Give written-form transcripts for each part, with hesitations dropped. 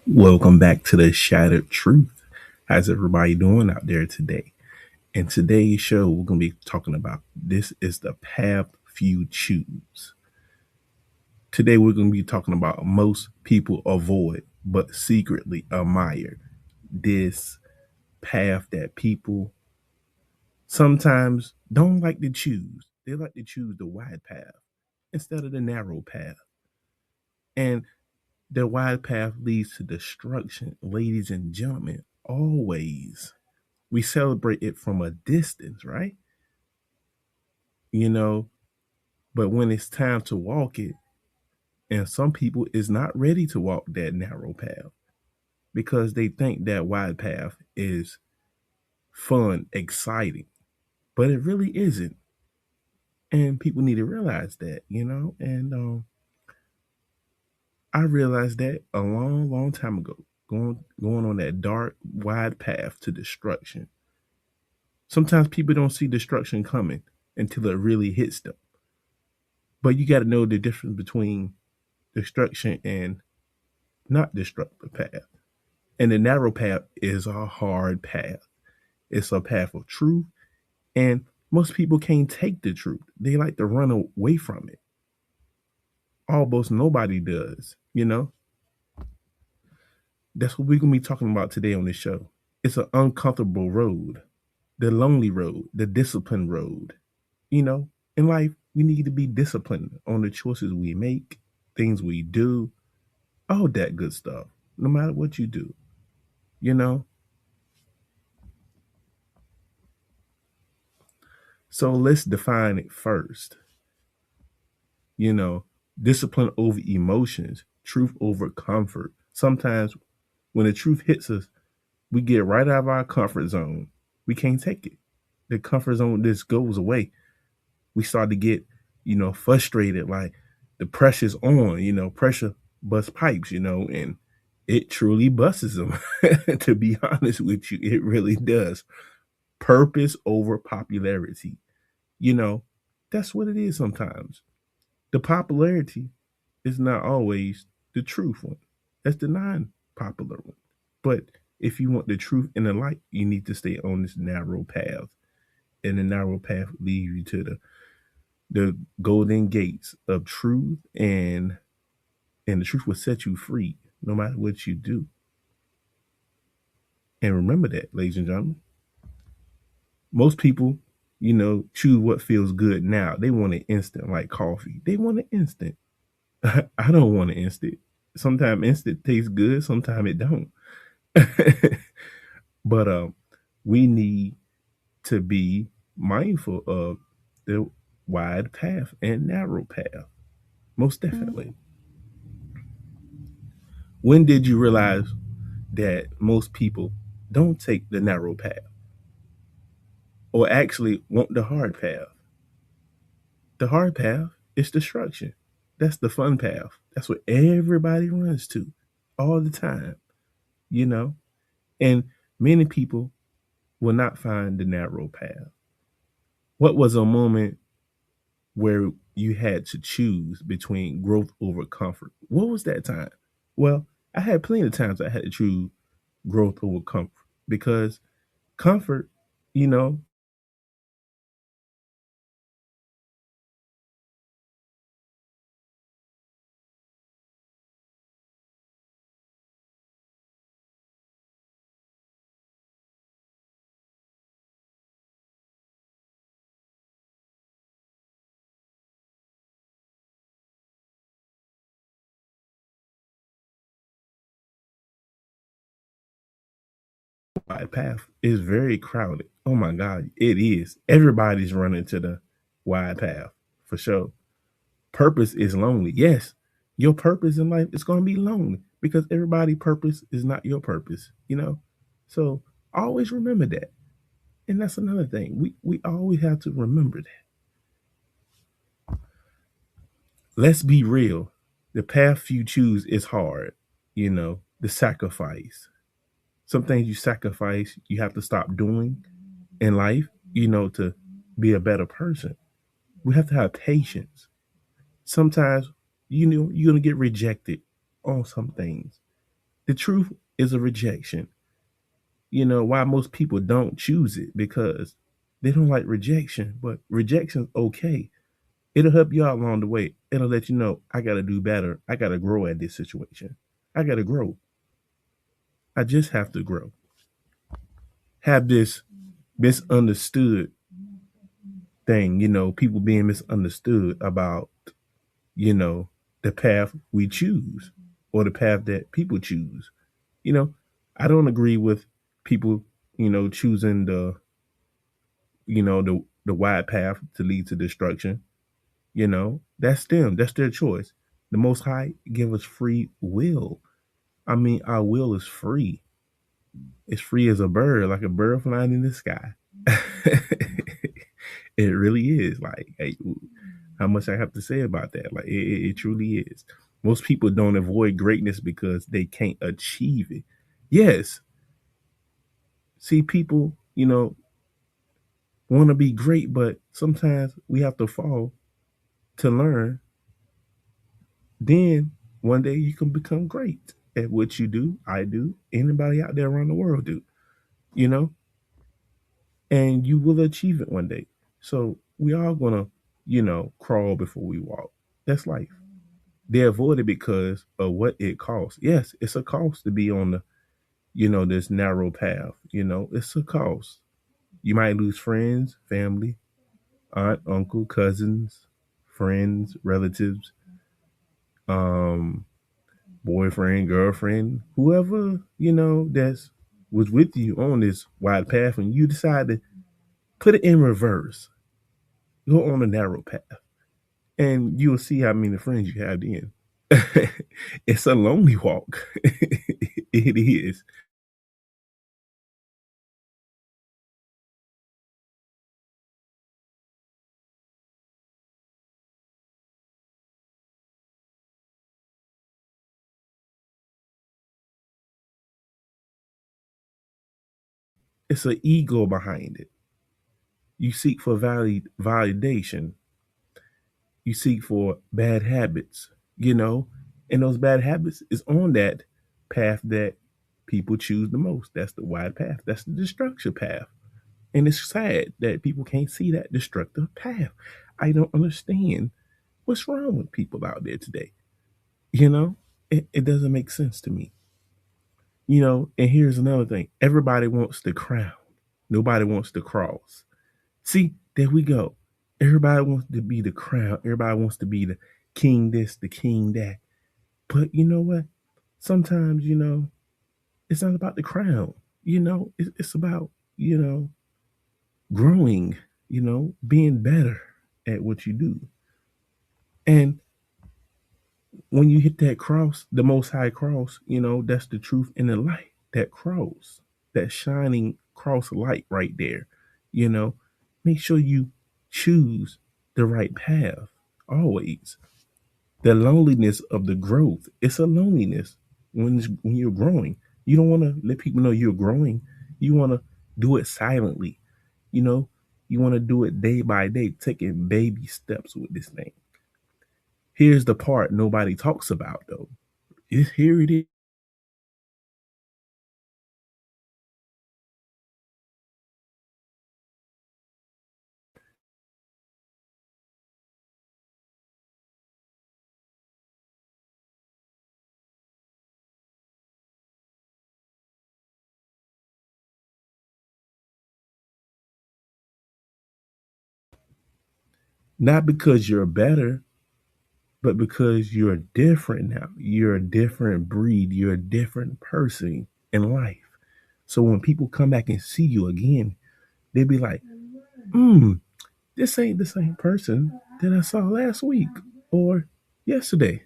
Welcome back to the Shattered Truth. How's everybody doing out there today? In today's show, we're going to be talking about this is the path few choose. Today, we're going to be talking about most people avoid but secretly admire this path that people sometimes don't like to choose. They like to choose the wide path instead of the narrow path. And the wide path leads to destruction, ladies and gentlemen, always. We celebrate it from a distance, right? You know, but when it's time to walk it, and some people is not ready to walk that narrow path because they think that wide path is fun, exciting, but it really isn't. And people need to realize that. And I realized that a long, long time ago, going on that dark, wide path to destruction. Sometimes people don't see destruction coming until it really hits them. But you got to know the difference between destruction and not destructive path. And the narrow path is a hard path. It's a path of truth. And most people can't take the truth. They like to run away from it. Almost nobody does. That's what we're going to be talking about today on this show. It's an uncomfortable road, the lonely road, the disciplined road. In life, we need to be disciplined on the choices we make, things we do, all that good stuff, no matter what you do. You know, So let's define it first. You know, Discipline over emotions, truth over comfort. Sometimes when the truth hits us, we get right out of our comfort zone. We can't take it. The comfort zone just goes away. We start to get frustrated, like the pressure's on, pressure busts pipes, and it truly busts them. To be honest with you, it really does. Purpose over popularity. You know, that's what it is sometimes. The popularity is not always the truth one. That's the non-popular one. But if you want the truth and the light, you need to stay on this narrow path. And the narrow path leads you to the golden gates of truth, and the truth will set you free no matter what you do. And remember that, ladies and gentlemen. Most people choose what feels good now. They want it instant, like coffee. They want it instant. I don't want it instant. Sometimes instant tastes good, sometimes it don't. But we need to be mindful of the wide path and narrow path. Most definitely. When did you realize that most people don't take the narrow path or actually want the hard path? The hard path is destruction. That's the fun path. That's what everybody runs to all the time, you know? And many people will not find the narrow path. What was a moment where you had to choose between growth over comfort? What was that time? Well, I had plenty of times I had to choose growth over comfort because comfort, you know, my path is very crowded. Oh my God, it is. Everybody's running to the wide path for sure. Purpose is lonely. Yes, your purpose in life is going to be lonely because everybody's purpose is not your purpose. So always remember that. And that's another thing. We always have to remember that. Let's be real. The path you choose is hard. The sacrifice. Some things you sacrifice, you have to stop doing in life, to be a better person. We have to have patience. Sometimes, you're gonna get rejected on some things. The truth is a rejection. You know why most people don't choose it? Because they don't like rejection, but rejection's okay. It'll help you out along the way. It'll let you know I got to do better. I got to grow at this situation. I got to grow. I just have to grow. Have this misunderstood thing, people being misunderstood about, you know, the path we choose or the path that people choose. You know, I don't agree with people, choosing the wide path to lead to destruction. That's them. That's their choice. The Most High give us free will. I mean, our will is free. It's free as a bird, like a bird flying in the sky. It really is. Like, hey, how much I have to say about that? Like, it truly is. Most people don't avoid greatness because they can't achieve it. Yes, see, people, want to be great, but sometimes we have to fall to learn. Then one day you can become great at what you do. I do. Anybody out there around the world do. You know, and you will achieve it one day. So we all gonna, crawl before we walk. That's life. They avoid it because of what it costs. Yes, it's a cost to be on this narrow path. It's a cost. You might lose friends, family, aunt, uncle, cousins, friends, relatives, um, boyfriend, girlfriend, whoever, that's was with you on this wide path and you decide to put it in reverse. Go on a narrow path. And you'll see how many friends you have then. It's a lonely walk. It is. It's an ego behind it. You seek for validation. You seek for bad habits, and those bad habits is on that path that people choose the most. That's the wide path. That's the destruction path. And it's sad that people can't see that destructive path. I don't understand what's wrong with people out there today. It doesn't make sense to me. And here's another thing. Everybody wants the crown. Nobody wants the cross. See, there we go. Everybody wants to be the crown. Everybody wants to be the king this, the king that. But you know what? Sometimes, it's not about the crown. It's about, growing, being better at what you do. And when you hit that cross, the most high cross, that's the truth in the light. That cross, that shining cross light right there, you know, make sure you choose the right path always. The loneliness of the growth, it's a loneliness when you're growing. You don't want to let people know you're growing. You want to do it silently, you know. You want to do it day by day, taking baby steps with this thing. Here's the part nobody talks about though. Here it is. Not because you're better, but because you're different now. You're a different breed. You're a different person in life. So when people come back and see you again, they be like, this ain't the same person that I saw last week or yesterday.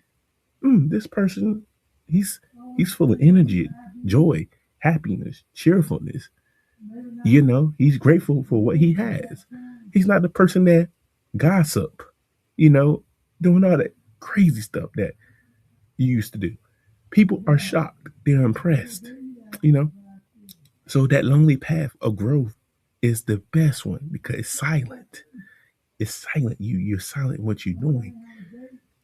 This person, he's he's full of energy, joy, happiness, cheerfulness. He's grateful for what he has. He's not the person that gossip, you know, doing all that crazy stuff that you used to do. People are shocked. They're impressed, you know. So that lonely path of growth is the best one because it's silent. It's silent. You're silent in what you're doing.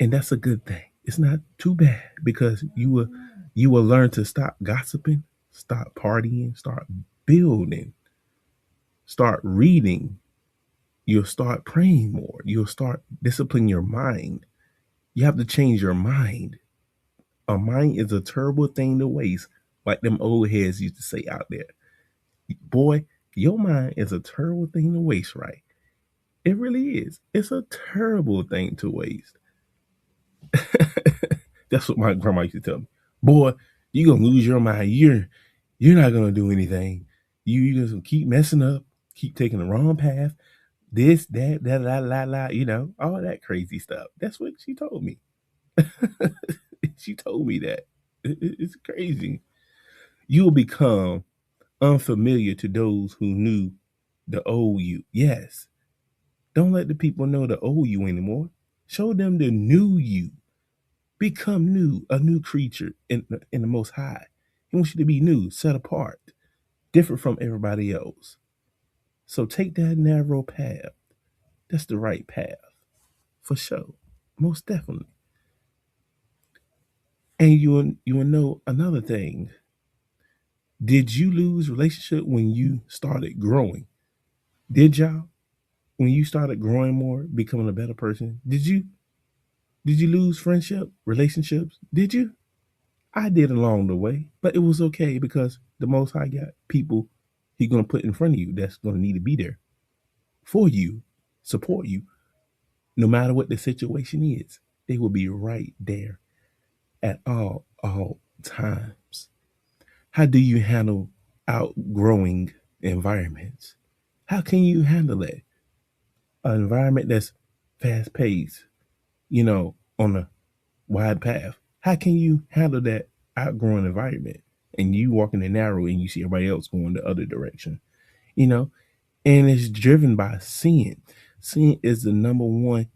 And that's a good thing. It's not too bad because you will learn to stop gossiping, stop partying, start building, start reading. You'll start praying more. You'll start disciplining your mind. You have to change your mind. A mind is a terrible thing to waste, like them old heads used to say out there. Boy, your mind is a terrible thing to waste, right? It really is. It's a terrible thing to waste. That's what my grandma used to tell me. Boy, you're gonna lose your mind. You're not gonna do anything. You're just gonna keep messing up, keep taking the wrong path. This, that, la, all that crazy stuff. That's what she told me. She told me that. It's crazy. You will become unfamiliar to those who knew the old you. Yes. Don't let the people know the old you anymore. Show them the new you. Become new, a new creature in the Most High. He wants you to be new, set apart, different from everybody else. So take that narrow path. That's the right path, for sure, most definitely. And you will know another thing. Did you lose relationship when you started growing? Did y'all? When you started growing more, becoming a better person, did you lose friendship, relationships? Did you? I did along the way, but it was okay because the Most High got people He gonna put in front of you that's gonna need to be there for you, support you, no matter what the situation is. They will be right there at all times. How do you handle outgrowing environments? How can you handle that? An environment that's fast paced, on a wide path. How can you handle that outgrowing environment? And you walking the narrow and you see everybody else going the other direction, you know? And it's driven by sin. Sin is the number one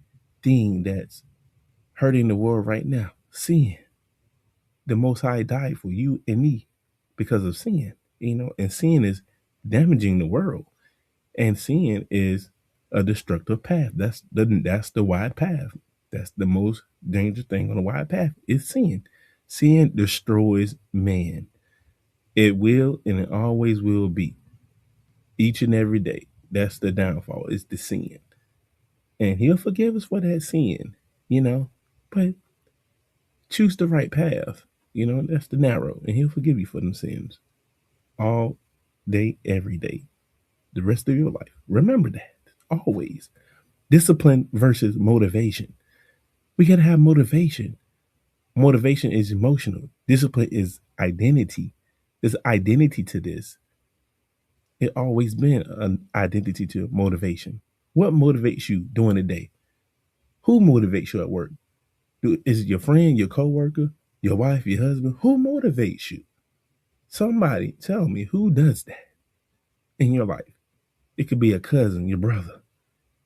thing that's hurting the world right now. Sin. The Most High died for you and me because of sin, and sin is damaging the world. And sin is a destructive path. That's the wide path. That's the most dangerous thing on the wide path is sin. Sin destroys man. It will and it always will be. Each and every day. That's the downfall. It's the sin. And he'll forgive us for that sin, you know. But choose the right path. That's the narrow. And he'll forgive you for them sins. All day, every day. The rest of your life. Remember that. Always. Discipline versus motivation. We got to have motivation. Motivation is emotional. Discipline is identity. There's identity to this. It always been an identity to motivation. What motivates you during the day? Who motivates you at work? Is it your friend, your coworker, your wife, your husband? Who motivates you? Somebody tell me who does that in your life. It could be a cousin, your brother,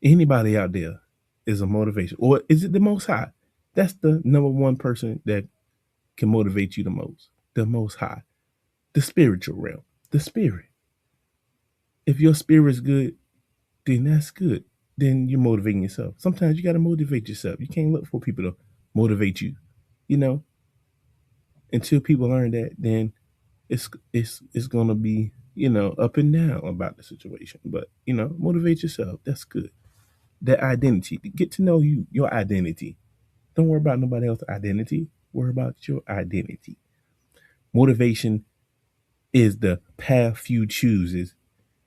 anybody out there is a motivation. Or is it the Most High? That's the number one person that can motivate you the most. The Most High. The spiritual realm. The spirit. If your spirit's good, then that's good. Then you're motivating yourself. Sometimes you got to motivate yourself. You can't look for people to motivate you. You know, until people learn that, then it's gonna be up and down about the situation. But motivate yourself. That's good. That identity. Get to know you, your identity. Don't worry about nobody else's identity. Worry about your identity. Motivation is the path you chooses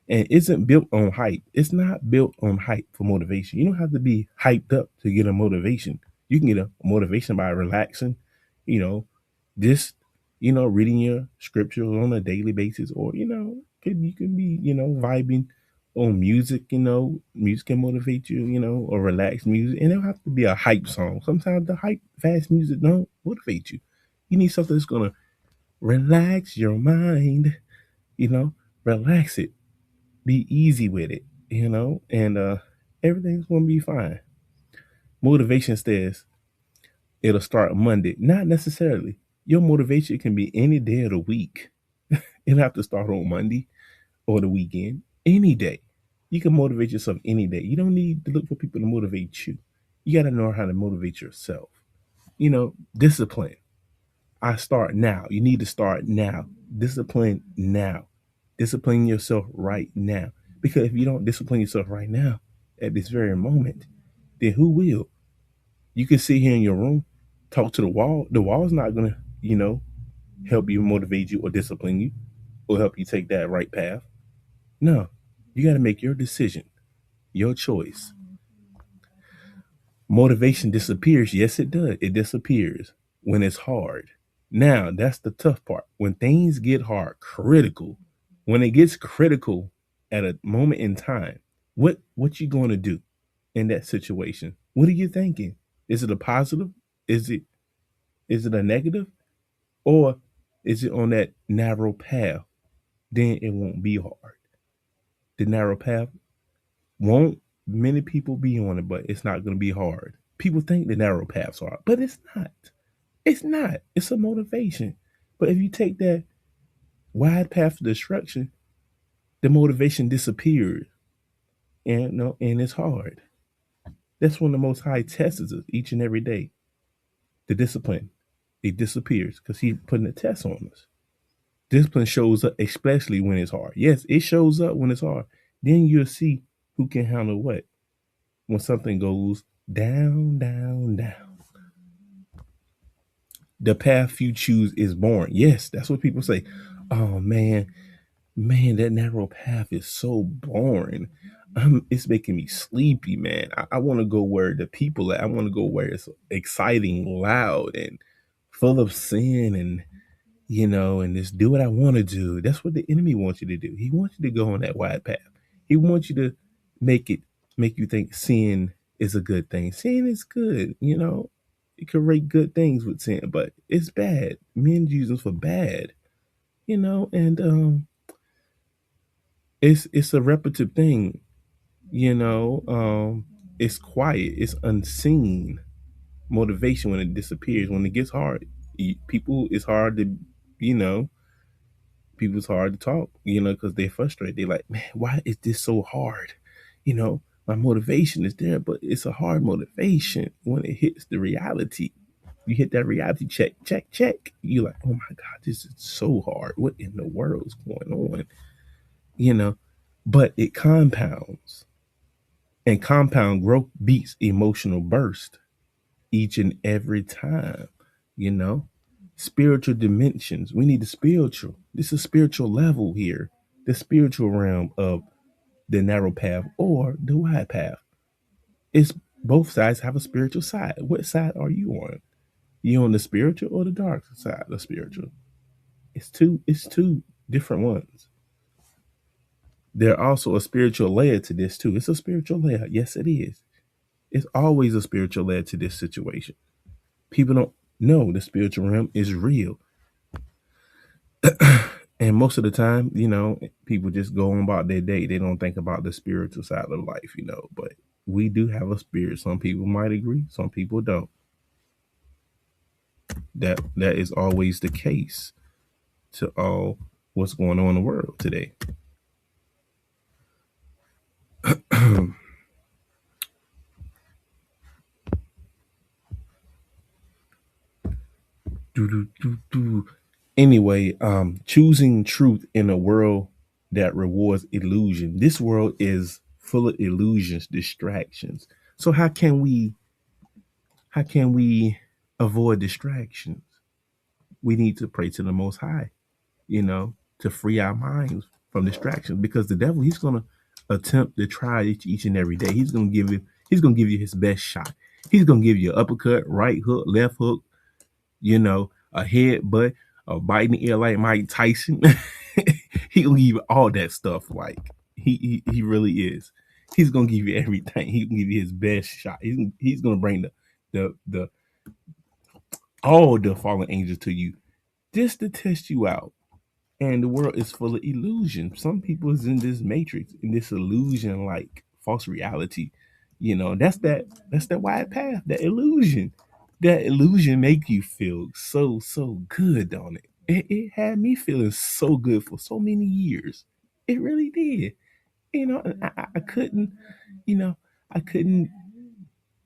and isn't built on hype. It's not built on hype for motivation. You don't have to be hyped up to get a motivation. You can get a motivation by relaxing, you know, just reading your scriptures on a daily basis, or you can be vibing on music. Music can motivate you, or relaxed music, and it don't have to be a hype song. Sometimes the hype fast music don't motivate you. You need something that's gonna relax your mind. You know, relax it, be easy with it, and everything's gonna be fine. Motivation says it'll start Monday. Not necessarily. Your motivation can be any day of the week. It don't have to start on Monday or the weekend. Any day. You can motivate yourself any day. You don't need to look for people to motivate you. You gotta know how to motivate yourself. Discipline. I start now. You need to start now. Discipline now. Discipline yourself right now. Because if you don't discipline yourself right now, at this very moment, then who will? You can sit here in your room, talk to the wall. The wall's not gonna, help you, motivate you, or discipline you, or help you take that right path. No, you got to make your decision, your choice. Motivation disappears. Yes, it does. It disappears when it's hard. Now, that's the tough part. When things get hard, critical, when it gets critical at a moment in time, what you going to do in that situation? What are you thinking? Is it a positive? Is it a negative? Or is it on that narrow path? Then it won't be hard. The narrow path won't many people be on it, but it's not going to be hard. People think the narrow path's hard, but it's not. It's not. It's a motivation. But if you take that wide path of destruction, the motivation disappears, and no, and it's hard. That's when the Most High tests us each and every day. The discipline, it disappears because He's putting a test on us. Discipline shows up, especially when it's hard. Yes, it shows up when it's hard. Then you'll see who can handle what when something goes down, down, down. The path you choose is boring. Yes, that's what people say. Oh man, that narrow path is so boring. It's making me sleepy, man. I want to go where the people at. I want to go where it's exciting, loud, and full of sin, and just do what I want to do. That's what the enemy wants you to do. He wants you to go on that wide path. He wants you to make it make you think sin is a good thing. Sin is good. You can rate good things with sin, but it's bad. Men use them for bad, and it's a repetitive thing, you know. It's quiet, it's unseen motivation when it disappears, when it gets hard. People it's hard to you know people's hard to talk, because they're frustrated. They're like, man, why is this so hard? My motivation is there, but it's a hard motivation when it hits the reality. You hit that reality check, check, check. You're like, oh my God, this is so hard. What in the world is going on? You know, but it compounds, and compound growth beats emotional burst each and every time. You know, spiritual dimensions. We need the spiritual. This is a spiritual level here, the spiritual realm of the narrow path or the wide path. It's both sides have a spiritual side. What side are you on? You on the spiritual or the dark side of spiritual? It's two different ones. There's also a spiritual layer to this too. It's a spiritual layer. Yes, it is. It's always a spiritual layer to this situation. People don't know the spiritual realm is real. And most of the time, people just go on about their day. They don't think about the spiritual side of life. But we do have a spirit. Some people might agree, some people don't. That is always the case to all what's going on in the world today. Do, do, do, do. Anyway, choosing truth in a world that rewards illusion. This world is full of illusions, distractions. So how can we avoid distractions? We need to pray to the Most High, to free our minds from distractions, because the devil, he's gonna attempt to try each and every day. He's gonna give you his best shot. He's gonna give you an uppercut, right hook, left hook, a headbutt, a biting ear like Mike Tyson. He'll give you all that stuff. Like he really is. He's gonna give you everything. He can give you his best shot. He's gonna bring the all the fallen angels to you just to test you out. And the world is full of illusion. Some people is in this matrix, in this illusion, like false reality. That's that wide path, that illusion. That illusion make you feel so good, don't it? It had me feeling so good for so many years. It really did. And I couldn't, you know, I couldn't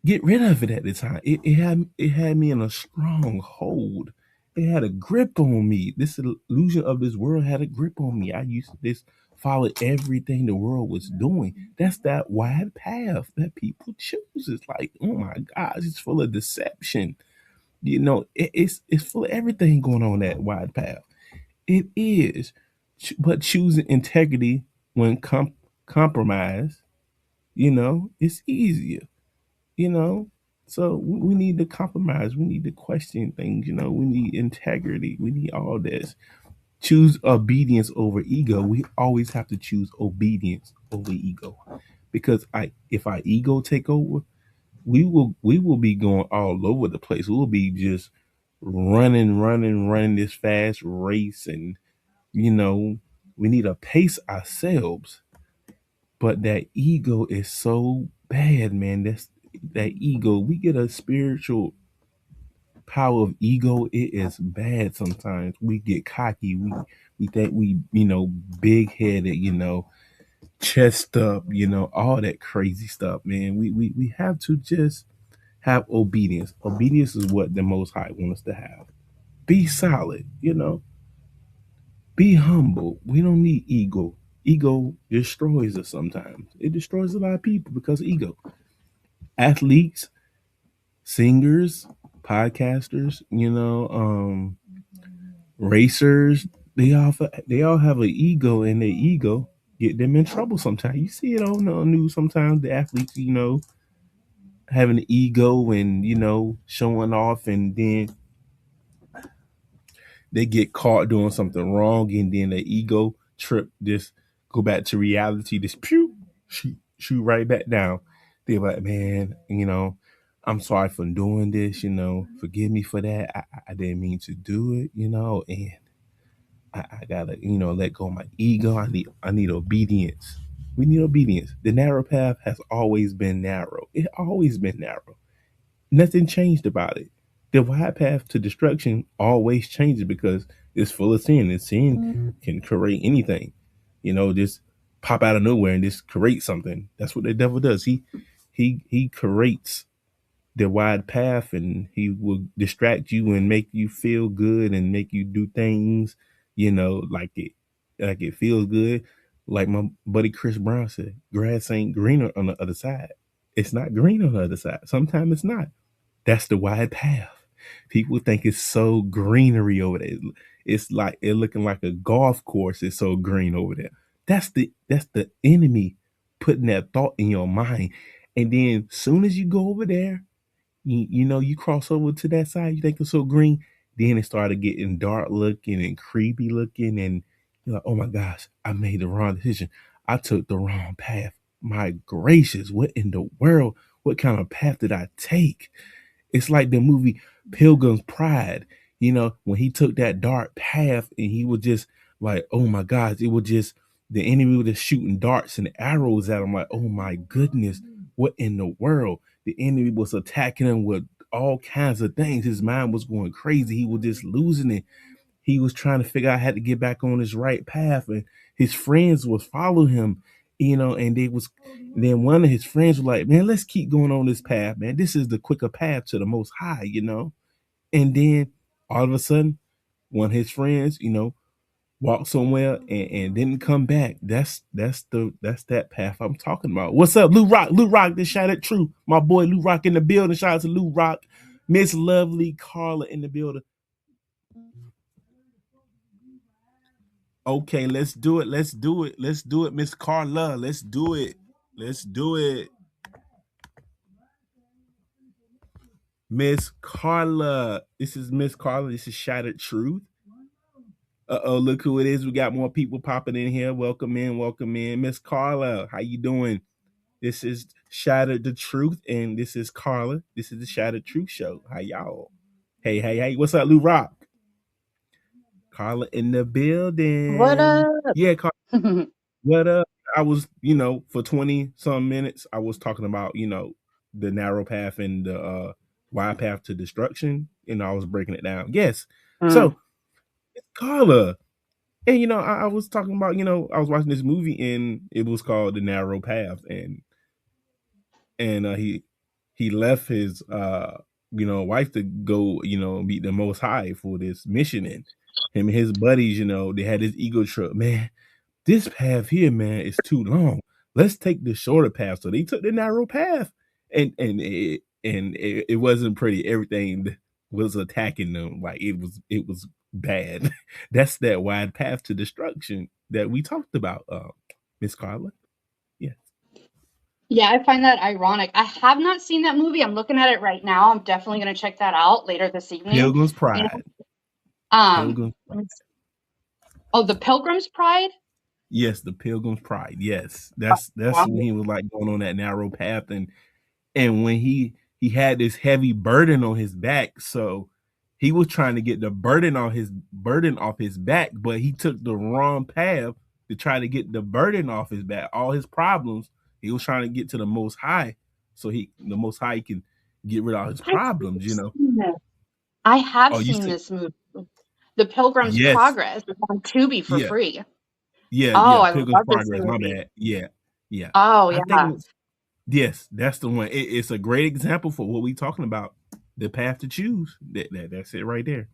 get rid of it at the time. It had me in a strong hold. It had a grip on me. This illusion of this world had a grip on me. I used to just follow everything the world was doing. That's that wide path that people choose. It's like, oh my gosh, it's full of deception. It's full of everything going on that wide path. It is, but choosing integrity when compromise, it's easier. you know so we need to compromise, we need to question things, we need integrity, we need all this. Choose obedience over ego. We always have to choose obedience over ego, because if our ego take over, we will be going all over the place. We'll be just running this fast race, and you know we need to pace ourselves. But that ego is so bad, man. That ego. We get a spiritual power of ego. It is bad sometimes. We get cocky. We think we big headed, chest up, all that crazy stuff, man. We have to just have obedience. Obedience is what the most high wants us to have. Be solid, be humble. We don't need ego. Ego destroys us sometimes. It destroys a lot of people because of ego. Athletes, singers, podcasters, racers, they all have an ego, and their ego get them in trouble sometimes. You see it on the news sometimes. The athletes, having an ego and showing off, and then they get caught doing something wrong, and then the ego trip, this go back to reality, this pew shoot right back down. They're like, man, I'm sorry for doing this, forgive me for that. I didn't mean to do it, and I gotta, let go of my ego. I need obedience. We need obedience. The narrow path has always been narrow. It always been narrow. Nothing changed about it. The wide path to destruction always changes because it's full of sin, and sin can create anything. Just pop out of nowhere and just create something. That's what the devil does. He creates the wide path, and he will distract you and make you feel good and make you do things, like it feels good. Like my buddy Chris Brown said, grass ain't greener on the other side. It's not green on the other side. Sometimes it's not. That's the wide path. People think it's so greenery over there. It's like it looking like a golf course. It's so green over there. That's the enemy putting that thought in your mind. And then soon as you go over there, you cross over to that side, you think it's so green. Then it started getting dark looking and creepy looking, and you're like, oh my gosh, I made the wrong decision. I took the wrong path. My gracious, what in the world? What kind of path did I take? It's like the movie Pilgrim's Pride. When he took that dark path, and he was just like, oh my gosh, it was just the enemy was just shooting darts and arrows at him. Like, oh my goodness, what in the world? The enemy was attacking him with all kinds of things. His mind was going crazy. He was just losing it. He was trying to figure out how to get back on his right path, and his friends was follow him, and they was then one of his friends was like, man, let's keep going on this path, man. This is the quicker path to the most high. And then all of a sudden, one of his friends, walked somewhere and didn't come back. That's that path I'm talking about. What's up, Lou Rock? Lou Rock, this shot at True. My boy Lou Rock in the building. Shout out to Lou Rock. Miss Lovely Carla in the building. Okay, let's do it. Let's do it. Let's do it, Miss Carla. Let's do it. Let's do it. Miss Carla. This is Miss Carla. This is Shattered Truth. Uh-oh, look who it is. We got more people popping in here. Welcome in, welcome in. Miss Carla, how you doing? This is Shattered the Truth, and this is Carla. This is the Shattered Truth Show. How y'all? Hey, hey, hey. What's up, Lou Rock? Carla in the What building. up? Yeah, Carla. What up? I was, for 20 some minutes, I was talking about, the narrow path and the wide path to destruction. I was breaking it down. Yes. Mm, So, Carla. And I was talking about, I was watching this movie, and it was called The Narrow Path, and he he left his wife to go, meet the most high for this mission. And him and his buddies, they had this ego trip. Man, this path here, man, is too long. Let's take the shorter path. So they took the narrow path, and it wasn't pretty. Everything was attacking them. Like it was bad. That's that wide path to destruction that we talked about, Miss Carla. Yeah. Yeah, I find that ironic. I have not seen that movie. I'm looking at it right now. I'm definitely going to check that out later this evening. Pilgrim's You Pride. know, um, Pilgrim's Pride. oh, The Pilgrim's Pride. Yes, the Pilgrim's Pride. Yes, that's Wow. when he was like going on that narrow path, and when he had this heavy burden on his back, so he was trying to get the burden off his back, but he took the wrong path to try to get the burden off his back. All his problems, he was trying to get to the Most High, so the Most High can get rid of all his I've problems. seen this. I have Oh, you seen said this movie, The Pilgrim's yes, Progress. It's on Tubi for yeah, free. yeah. Oh, I Pilgrim's love this Progress. My movie. bad. Yeah, yeah. Oh, I think it yeah. was yes, that's the one. It's a great example for what we talking about. The path to choose. That's it right there.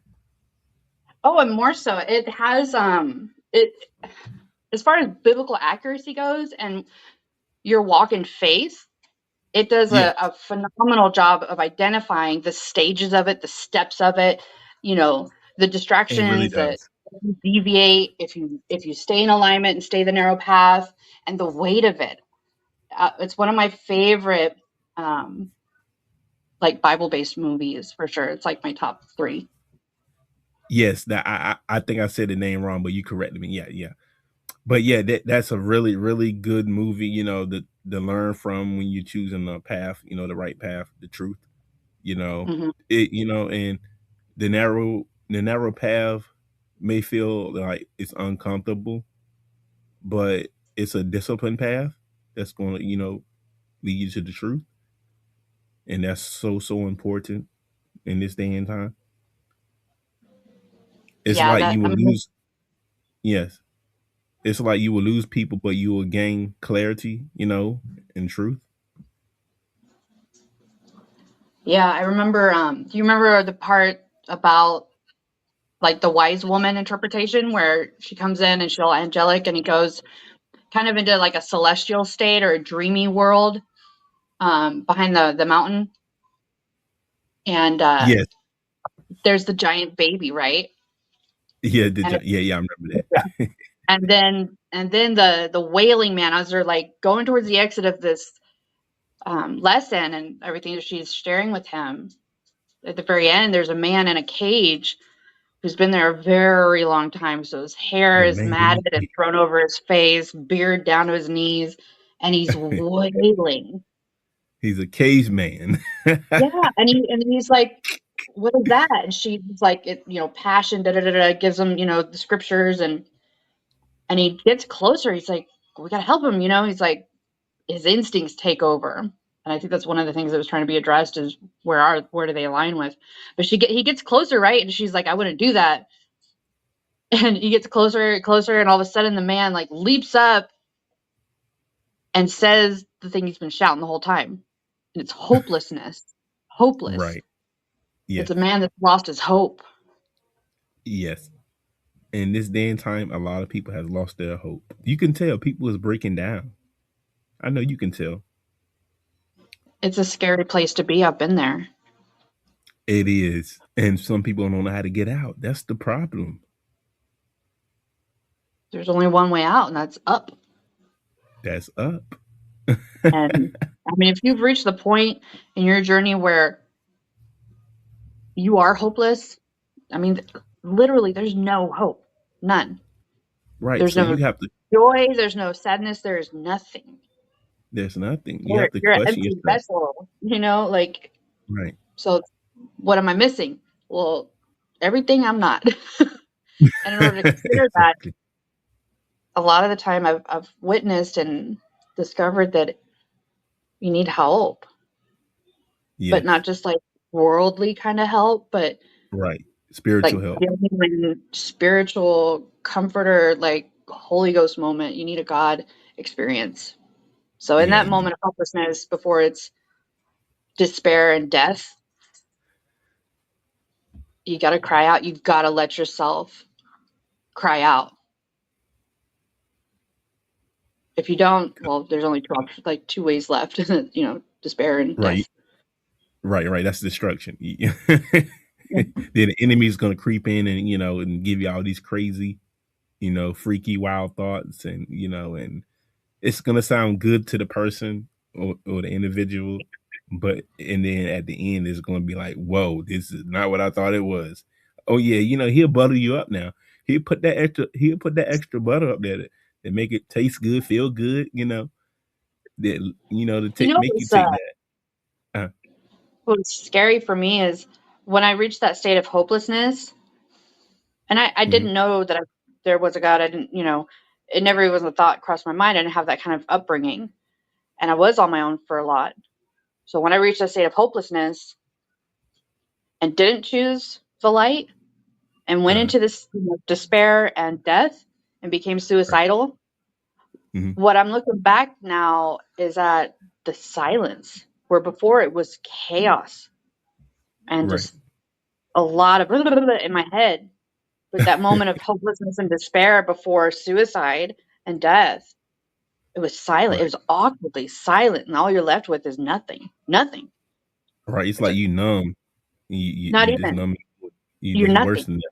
Oh, and more so, it has it as far as biblical accuracy goes and your walk in faith, it does Yes, a phenomenal job of identifying the stages of it, the steps of it, you know, the it really distractions that does. deviate if you stay in alignment and stay the narrow path, and the weight of it. It's one of my favorite like Bible based movies for sure. It's like my top three. Yes, that I think I said the name wrong, but you corrected me. Yeah, yeah. But yeah, that's a really really good movie. To learn from when you're choosing the path. The right path, the truth. Hmm. And the narrow path may feel like it's uncomfortable, but it's a disciplined path that's going to lead you to the truth, and that's so so important in this day and time. It's Yeah, like that you I will mean, lose. Yes, it's like you will lose people, but you will gain clarity. And truth. yeah, I remember. Do you remember the part about like the wise woman interpretation where she comes in and she's all angelic and he goes kind of into like a celestial state or a dreamy world behind the mountain, and Yes, there's the giant baby, right? yeah, And yeah, yeah. I remember yeah. that. And then the wailing man as they're like going towards the exit of this lesson and everything, she's sharing with him. At the very end, there's a man in a cage who's been there a very long time. So his hair The is man in matted and the thrown over his face, beard down to his knees, and he's cage. wailing. He's a cage man. Yeah, and he's like, "What is that?" And she's like, passion, da da da da, gives him, the scriptures, and he gets closer. He's like, "We gotta help him," He's like, his instincts take over, and I think that's one of the things that was trying to be addressed is where do they align with? But he gets closer, right? And she's like, "I wouldn't do that." And he gets closer and closer, and all of a sudden the man like leaps up and says the thing he's been shouting the whole time. And it's hopelessness. Hopeless. Right. It's Yes. a man that's lost his hope. Yes. In this day and time, a lot of people have lost their hope. You can tell people is breaking down. I know you can tell. It's a scary place to be. I've been there. It is. And some people don't know how to get out. That's the problem. There's only one way out, and that's up. That's up. And I mean, if you've reached the point in your journey where you are hopeless, I mean, literally, there's no hope. None. Right. There's So no you have to, joy. There's no sadness. There is nothing. there's nothing. You You're, have to you're an question empty yourself. vessel, like, Right. so what am I missing? Well, everything I'm not. And in order to consider that, Exactly. a lot of the time I've witnessed and discovered that you need help, but Yes. not just like worldly kind of help, but Right. Spiritual like help. genuine spiritual comforter, like Holy Ghost moment. You need a God experience. So in Yeah, that you do. moment of helplessness, before it's despair and death, you got to cry out. You've got to let yourself cry out. If you don't, well, there's only two options, like two ways left, despair and Right, death. right. That's destruction. Then the enemy's gonna creep in and and give you all these crazy, freaky, wild thoughts, and and it's gonna sound good to the person or the individual, but and then at the end it's gonna be like, whoa, this is not what I thought it was. Oh yeah, he'll butter you up now. He'll put that extra butter up there that make it taste good, feel good, that to You take know make you what's, take that. Uh, what's scary for me is when I reached that state of hopelessness, and I mm-hmm, didn't know that there was a God. I didn't, it never even was a thought crossed my mind. I didn't have that kind of upbringing, and I was on my own for a lot. So when I reached that state of hopelessness and didn't choose the light and went uh, into this despair and death and became right, suicidal, mm-hmm, what I'm looking back now is at the silence where before it was chaos and right, just a lot of in my head. But that moment of hopelessness and despair before suicide and death, it was silent. It right, was awkwardly silent, and all you're left with is nothing. Nothing. right. It's It's like like you numb. You not just even. numb. You You're just nothing. worse than that.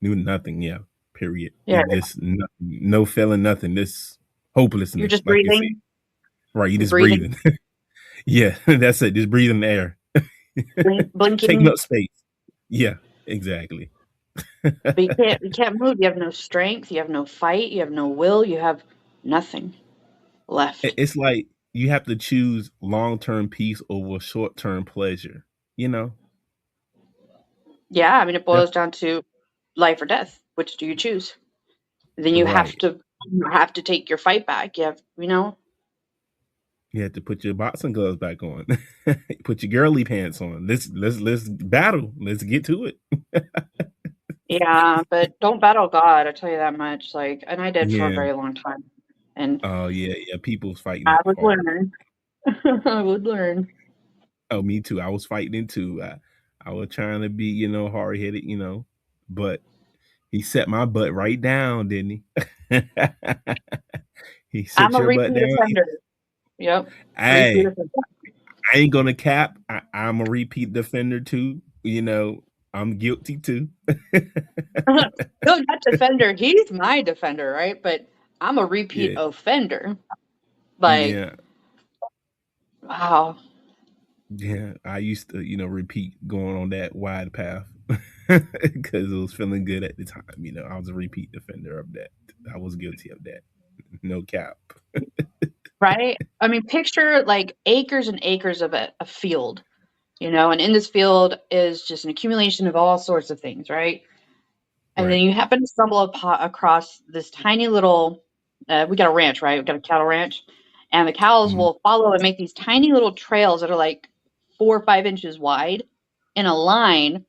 Knew nothing. Yeah. Period. Yeah, It just no feeling, nothing. This you're hopelessness, just like you said. breathing. Right. You You're just breathing, breathing. Yeah. That's it. Just breathing the air. Taking blinking, up space. Yeah. Exactly. but you can't move. You have no strength. You have no fight. You have no will. You have nothing left. It's like you have to choose long term peace over short term pleasure. You know. Yeah, I mean, it That's boils down to life or death. Which do you choose? Then right. you have to take your fight back. You have, You have to put your boxing gloves back on. Put your girly pants on. Let's battle. Let's get to it. yeah, but don't battle God, I tell you that much. Like, and I did for a Yeah. very long time. And Oh yeah. People's fighting I it would hard. learn. I would learn. Oh, me too. I was fighting it too. I was trying to be, hard headed, but he set my butt right down, didn't he? He I'm set a your butt repeat down. offender. Yep. Repeat Hey, offender. I ain't gonna cap. I'm a repeat defender too. I'm guilty too. No, not defender. He's my defender, right? But I'm a repeat Yeah, offender. Like, yeah, wow. yeah. I used to, repeat going on that wide path because it was feeling good at the time. I was a repeat defender of that. I was guilty of that. No cap. Right? I mean, picture like acres and acres of a field, and in this field is just an accumulation of all sorts of things, right? And then Right. you happen to stumble across this tiny little, we got a ranch, right? We got a cattle ranch. And the cows Mhm. will follow and make these tiny little trails that are like 4 or 5 inches wide in a line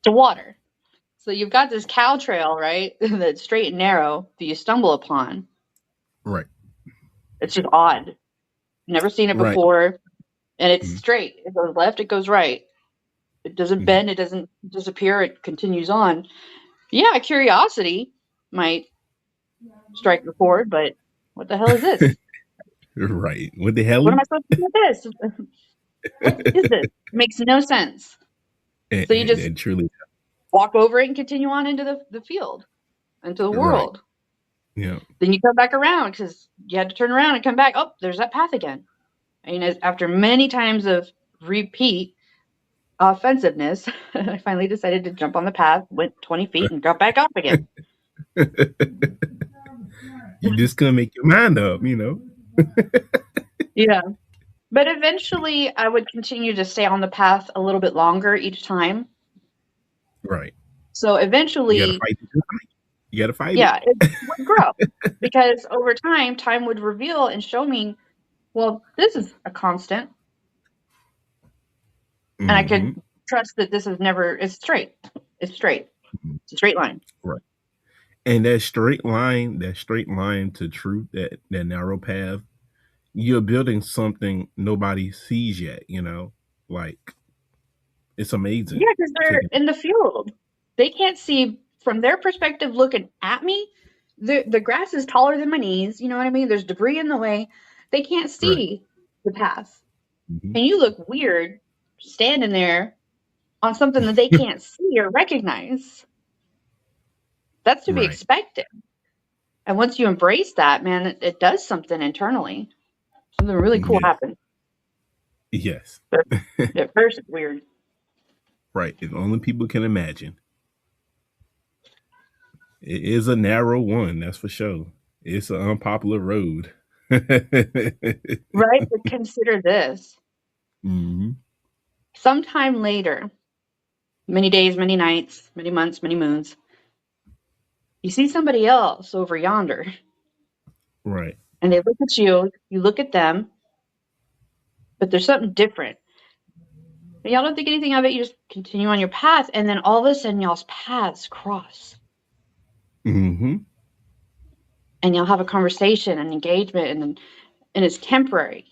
to water. So you've got this cow trail, right? That's straight and narrow that you stumble upon. Right. It's just odd. Never seen it Right. before. And it's Mhm. straight. It goes left, it goes right. It doesn't Mhm. bend, it doesn't disappear, it continues on. Yeah, curiosity might strike the chord, but what the hell is this? Right. What the What hell? am I supposed to do with this? What is this? It makes no sense. So you just And truly, walk over it and continue on into the field, into the right. world. Yeah. Then you come back around because you had to turn around and come back. Oh, there's that path again. And after many times of repeat offensiveness, I finally decided to jump on the path, went 20 feet, and got back off again. You just couldn't make your mind up. Yeah. But eventually, I would continue to stay on the path a little bit longer each time. Right. So You gotta eventually, fight it. You gotta fight it. yeah, it would grow because over time would reveal and show me, well, this is a constant, and I could Hmm. trust that this is never, it's straight. It's straight. It's a straight line. Right. And that straight line to truth, that narrow path, you're building something nobody sees yet, like it's amazing Yeah, because they're to in the field. They can't see from their perspective looking at me. The grass is taller than my knees. You know what I mean? There's debris in the way. They can't right. see the path. Hmm. And you look weird standing there on something that they can't see or recognize. That's to be Right. expected. And once you embrace that, man, it does something internally. Something really cool Yes. happens. Yes. But at first, it's weird. Right. If only people can imagine. It is a narrow one, that's for sure. It's an unpopular road. Right? But consider this. Hmm. Sometime later, many days, many nights, many months, many moons, you see somebody else over yonder, Right. and they look at you, you look at them, but there's something different. And y'all don't think anything of it, you just continue on your path, and then all of a sudden, y'all's paths cross, Hmm. and y'all have a conversation and engagement, and it's temporary.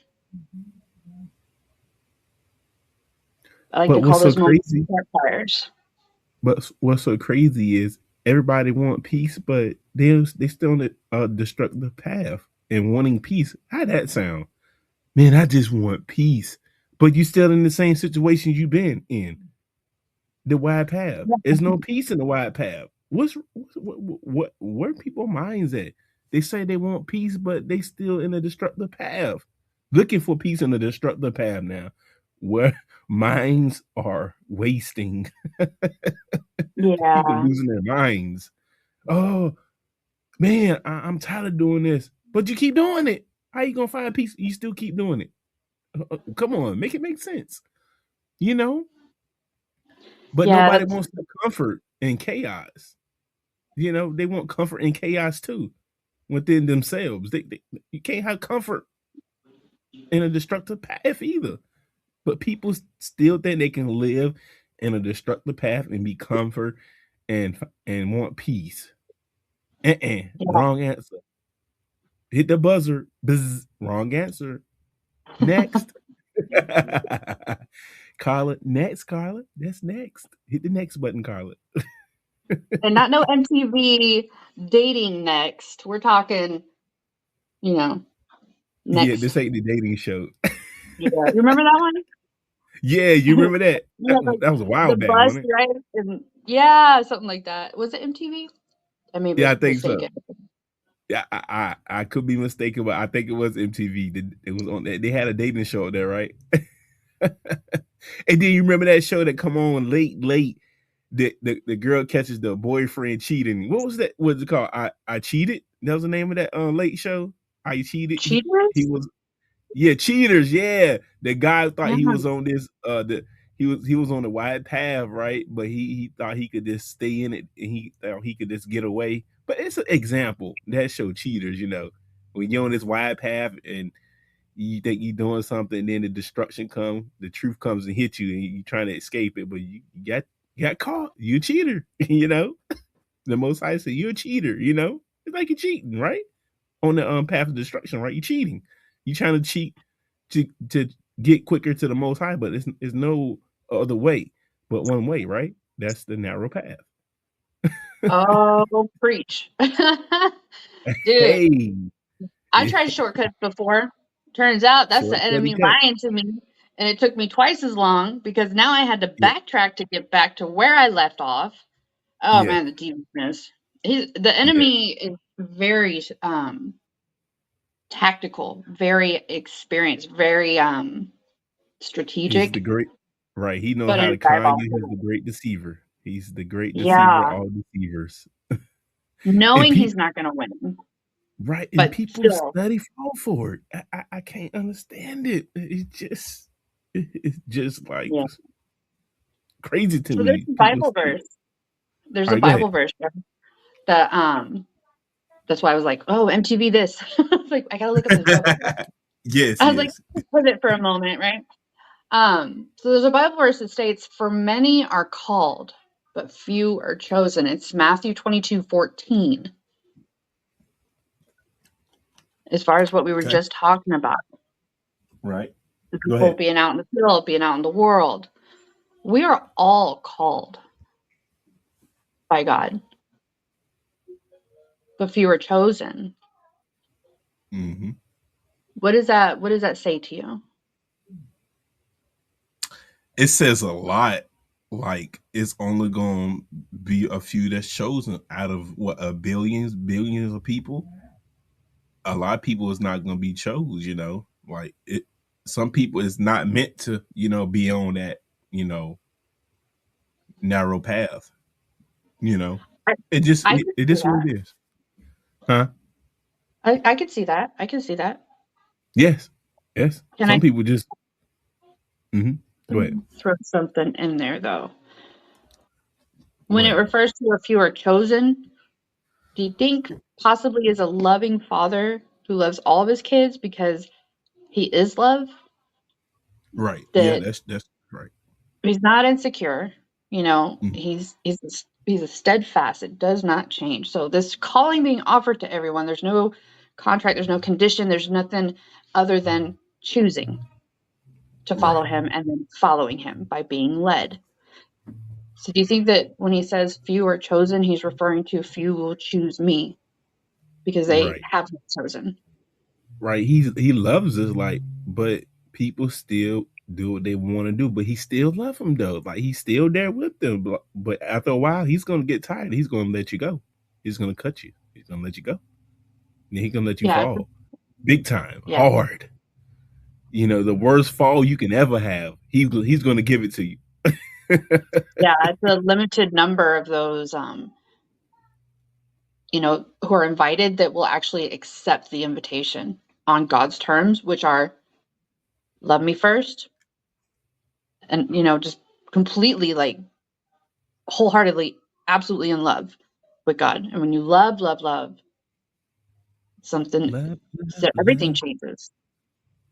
I like But to call what's so those moments crazy? campfires. But what's so crazy is everybody want peace, but they still on a destructive path and wanting peace. How that sound? Man, I just want peace. But you still in the same situation you've been in. The wide path. There's no peace in the wide path. Where people minds at? They say they want peace, but they still in a destructive path. Looking for peace in a destructive path now. Where minds are wasting. People Yeah, losing their minds. Oh man, I'm tired of doing this. But you keep doing it. How you gonna find peace? You still keep doing it. Come on, make it make sense. You know? But yeah, nobody that's wants the comfort in chaos. They want comfort in chaos too within themselves. You can't have comfort in a destructive path either. But people still think they can live in a destructive path and be comfort and want peace. yeah. Wrong answer. Hit the buzzer. Buzz. Wrong answer. Next. Carla. Next, Carla. That's next. Hit the next button, Carla. And not no MTV dating next. We're talking, you know, Yeah, this next. ain't the dating show. Yeah, you remember that one? Yeah, you remember that? Yeah, like That was a while the back, bus, wasn't it? right? And yeah, something like that. Was it MTV? I may Yeah, be I think so. mistaken. Yeah, I could be mistaken, but I think it was MTV. It was on. They had a dating show there, right? And then you remember that show that come on late. The girl catches the boyfriend cheating. What was that? What's it called? I cheated. That was the name of that late show. I cheated. He Cheaters? was yeah, cheaters. Yeah, the guy thought Yeah, he was on this. He was on the wide path, right? But he thought he could just stay in it, and he thought he could just get away. But it's an example that show cheaters. When you're on this wide path and you think you're doing something, and then the destruction comes, the truth comes and hits you, and you're trying to escape it, but you got caught. You a cheater. The Most High said you're a cheater. It's like you're cheating, right? On the path of destruction, right? You're cheating. You're trying to cheat to get quicker to the Most High, but it's no other way but one way, right? That's the narrow path. oh, preach. Dude, Hey, I tried shortcuts before. Turns out that's the shortcut enemy cut. lying to me. And it took me twice as long because now I had to Yeah, backtrack to get back to where I left off. Oh yeah, man, the deepness. The yeah. enemy is very tactical, very experienced, very He's the strategic, great, right? He knows but how in a to con you. He's diabolical the way. great deceiver. He's the great deceiver of Yeah, all deceivers. And knowing he's people, not going to win, right? And but people still, study fall for it. I can't understand it. It's just like yeah. crazy to So there's me. a People Bible still. verse. There's All a right, go ahead. Bible verse that that's why I was like, oh, MTV this. Like I gotta look up this Bible verse. Yes, I was like, yes. put it for a moment, right? So there's a Bible verse that states, "For many are called, but few are chosen." It's Matthew 22:14. As far as what we were Okay. just talking about. Right. The Go people ahead. being out in the field, being out in the world. We are all called by God, but few are chosen. Hmm. What does that say to you? It says a lot. Like it's only going to be a few that's chosen out of what a billions of people. A lot of people is not going to be chose. Like it. Some people is not meant to be on that you know narrow path. You know, I it just I it, could it see is what that. it is, huh? I could see that. I can see that. Yes, yes. Can I Some people just go ahead. throw something in there though? Go When it ahead. refers to a few are chosen, do you think possibly as a loving father who loves all of his kids because he is love, Right. Yeah, that that's right. he's not insecure, Mm. he's a steadfast, it does not change. So this calling being offered to everyone, there's no contract, there's no condition, there's nothing other than choosing to follow Right. him and then following him by being led. So do you think that when he says few are chosen, he's referring to few will choose me because they Right. have been chosen? Right. He loves us like, but people still do what they want to do, but he still love them though. Like he's still there with them. But after a while, he's gonna get tired. He's gonna let you go. He's gonna cut you. He's gonna let you go. And he's gonna let you Yeah, fall. Big time. yeah, Hard. The worst fall you can ever have. He's gonna give it to you. yeah. It's a limited number of those, who are invited that will actually accept the invitation on God's terms, which are love me first and, just completely like wholeheartedly, absolutely in love with God. And when you love something, Love, so love, everything love. changes.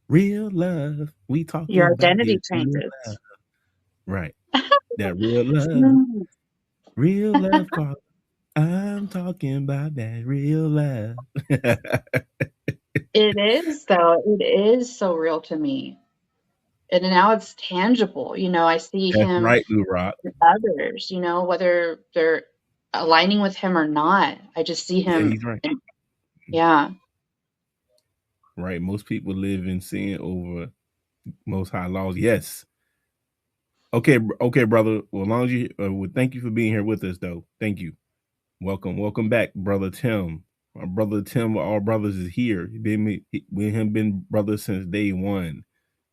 Real love. We Your talking about identity this real changes. love. Right. That real love. Mm. Real love call. I'm talking about that real love. It is, though. It is so real to me. And now it's tangible. I see That's him right, Lou Rock. with others, whether they're aligning with him or not. I just see Yeah, him. he's right. Yeah. Right. Most people live in sin over most high laws. Yes. Okay, okay, brother. Well, as long as you, well, thank you for being here with us, though. Thank you. Welcome back, brother Tim. My brother Tim, all brothers is here. We him been brothers since day one.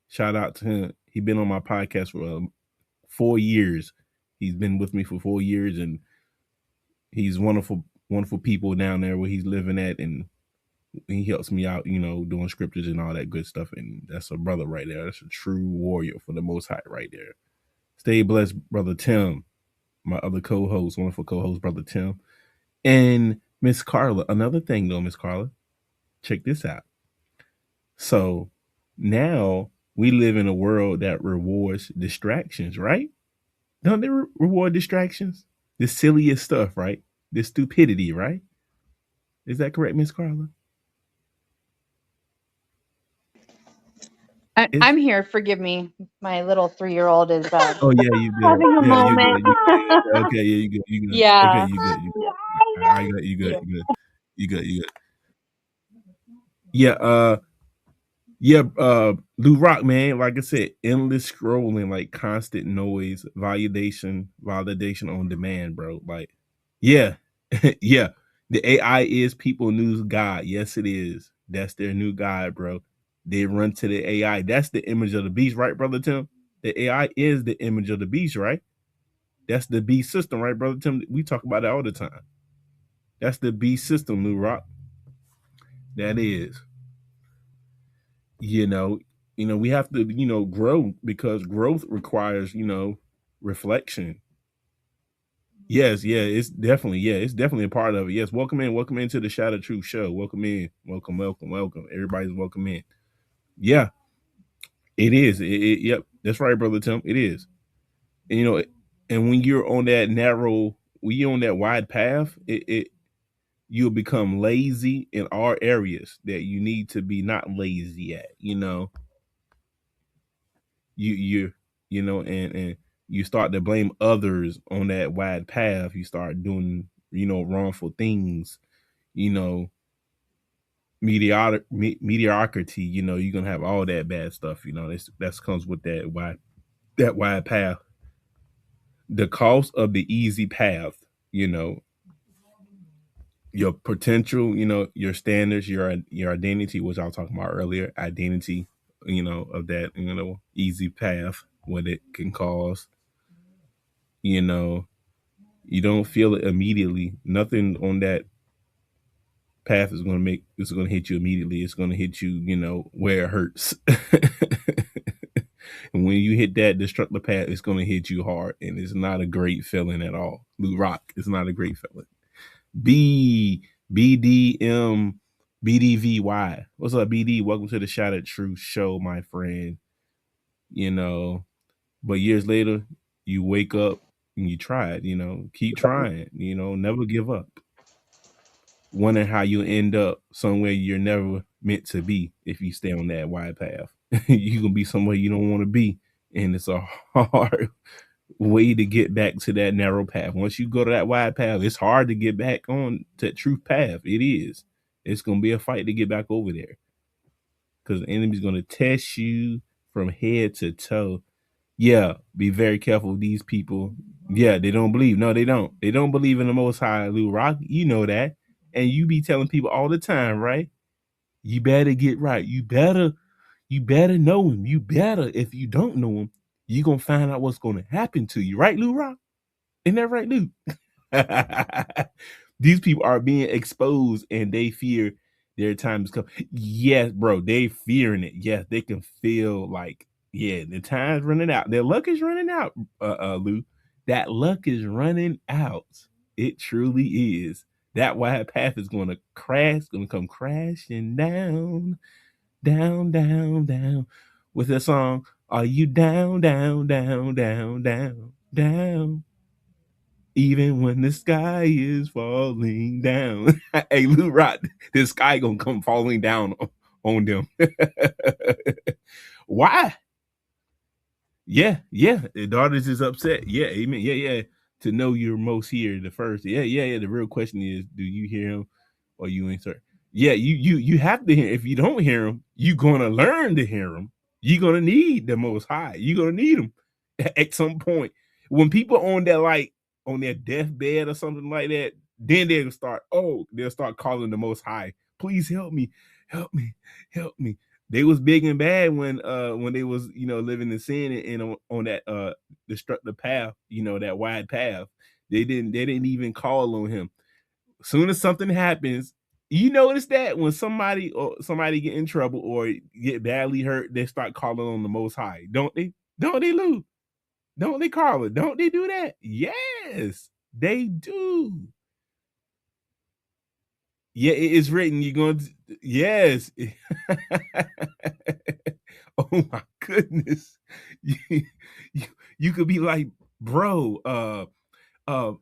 Shout out to him. He been on my podcast for 4 years. He's been with me for 4 years, and he's wonderful people down there where he's living at, and he helps me out, doing scriptures and all that good stuff. And that's a brother right there. That's a true warrior for the Most High right there. Stay blessed, brother Tim. My other co-host, wonderful co-host, brother Tim, and Miss Carla. Another thing though, Miss Carla, check this out. So now we live in a world that rewards distractions, right? Don't they reward distractions? The silliest stuff, right? The stupidity, right? Is that correct, Miss Carla? Is I'm here. Forgive me. My little 3-year-old is oh yeah, you good. having a Yeah, you moment. good. You good. Okay, yeah, you good. You good. Okay, Yeah. you good. You good. I got you good. Yeah. You good. You good. You good. Yeah, yeah, Lou Rock, man, like I said, endless scrolling, like constant noise, validation on demand, bro. Like, yeah, yeah. The AI is people news god. Yes, it is. That's their new god, bro. They run to the AI. That's the image of the beast, right, brother Tim? The AI is the image of the beast, right? That's the beast system, right, brother Tim? We talk about it all the time. That's the beast system, Lou Rock. That is. you know we have to grow because growth requires reflection. Yes, yeah, it's definitely a part of it. Yes, welcome into the Shadow Truth show. Welcome in, welcome, everybody's welcome in. Yeah, it is yep, that's right, brother Tim, it is. And and when you're on that narrow, when you're on that wide path, you'll become lazy in all areas that you need to be not lazy at. you and you start to blame others on that wide path. You start doing wrongful things. You know, mediocrity. You're gonna have all that bad stuff. That comes with that wide path. The cost of the easy path. You know, your potential. Your standards, your identity, which I was talking about earlier. Identity. Of that. Easy path. What it can cause. You know, you don't feel it immediately. Nothing on that path is going to make it's going to hit you immediately. It's going to hit you, where it hurts. And when you hit that destructive path, it's going to hit you hard, and it's not a great feeling at all. Lou Rock, it's not a great feeling. B BDM BDVY. What's up, BD? Welcome to the Shattered Truth Show, my friend. You know, but years later, you wake up and you try it. Keep trying. Never give up. Wondering how you end up somewhere you're never meant to be if you stay on that wide path. You can be somewhere you don't want to be, and it's a hard way to get back to that narrow path. Once you go to that wide path, it's hard to get back on that truth path. It is. It's gonna be a fight to get back over there because the enemy's gonna test you from head to toe. Yeah, be very careful with these people. Yeah, they don't believe. No, they don't. They don't believe in the Most High, Lou Rock. You know that, and you be telling people all the time, right? You better get right. You better know him. You better. If you don't know him, you gonna find out what's gonna happen to you, right, Lou Rock? Isn't that right, Lou? These people are being exposed and they fear their time is coming. Yes, bro, they fearing it. Yes, they can feel like, yeah, the time's running out. Their luck is running out, Lou. That luck is running out. It truly is. That wide path is gonna crash, gonna come crashing down, down, down, down. With the song, are you down, down, down, down, down, down? Even when the sky is falling down. Hey, Lou Rock, the sky gonna come falling down on them. Why? Yeah, yeah. The daughters is upset. Yeah, amen. Yeah, yeah. To know you're most here, the first. Yeah, yeah, yeah. The real question is, do you hear him or you insert? Yeah, you have to hear. If you don't hear him, you're gonna learn to hear him. You're gonna need the most high. You're gonna need him at some point. When people on that like on their deathbed or something like that, then they'll start calling the most high. Please help me, help me, help me. They was big and bad when they was living in sin and on that destructive path, that wide path. They didn't even call on him. As soon as something happens, you notice that when somebody get in trouble or get badly hurt, they start calling on the Most High, don't they? Don't they, Lou? Don't they, Carla? Don't they do that? Yes, they do. Yeah, it is written. You're going to, yes. Oh my goodness. You, you, you could be like, bro, do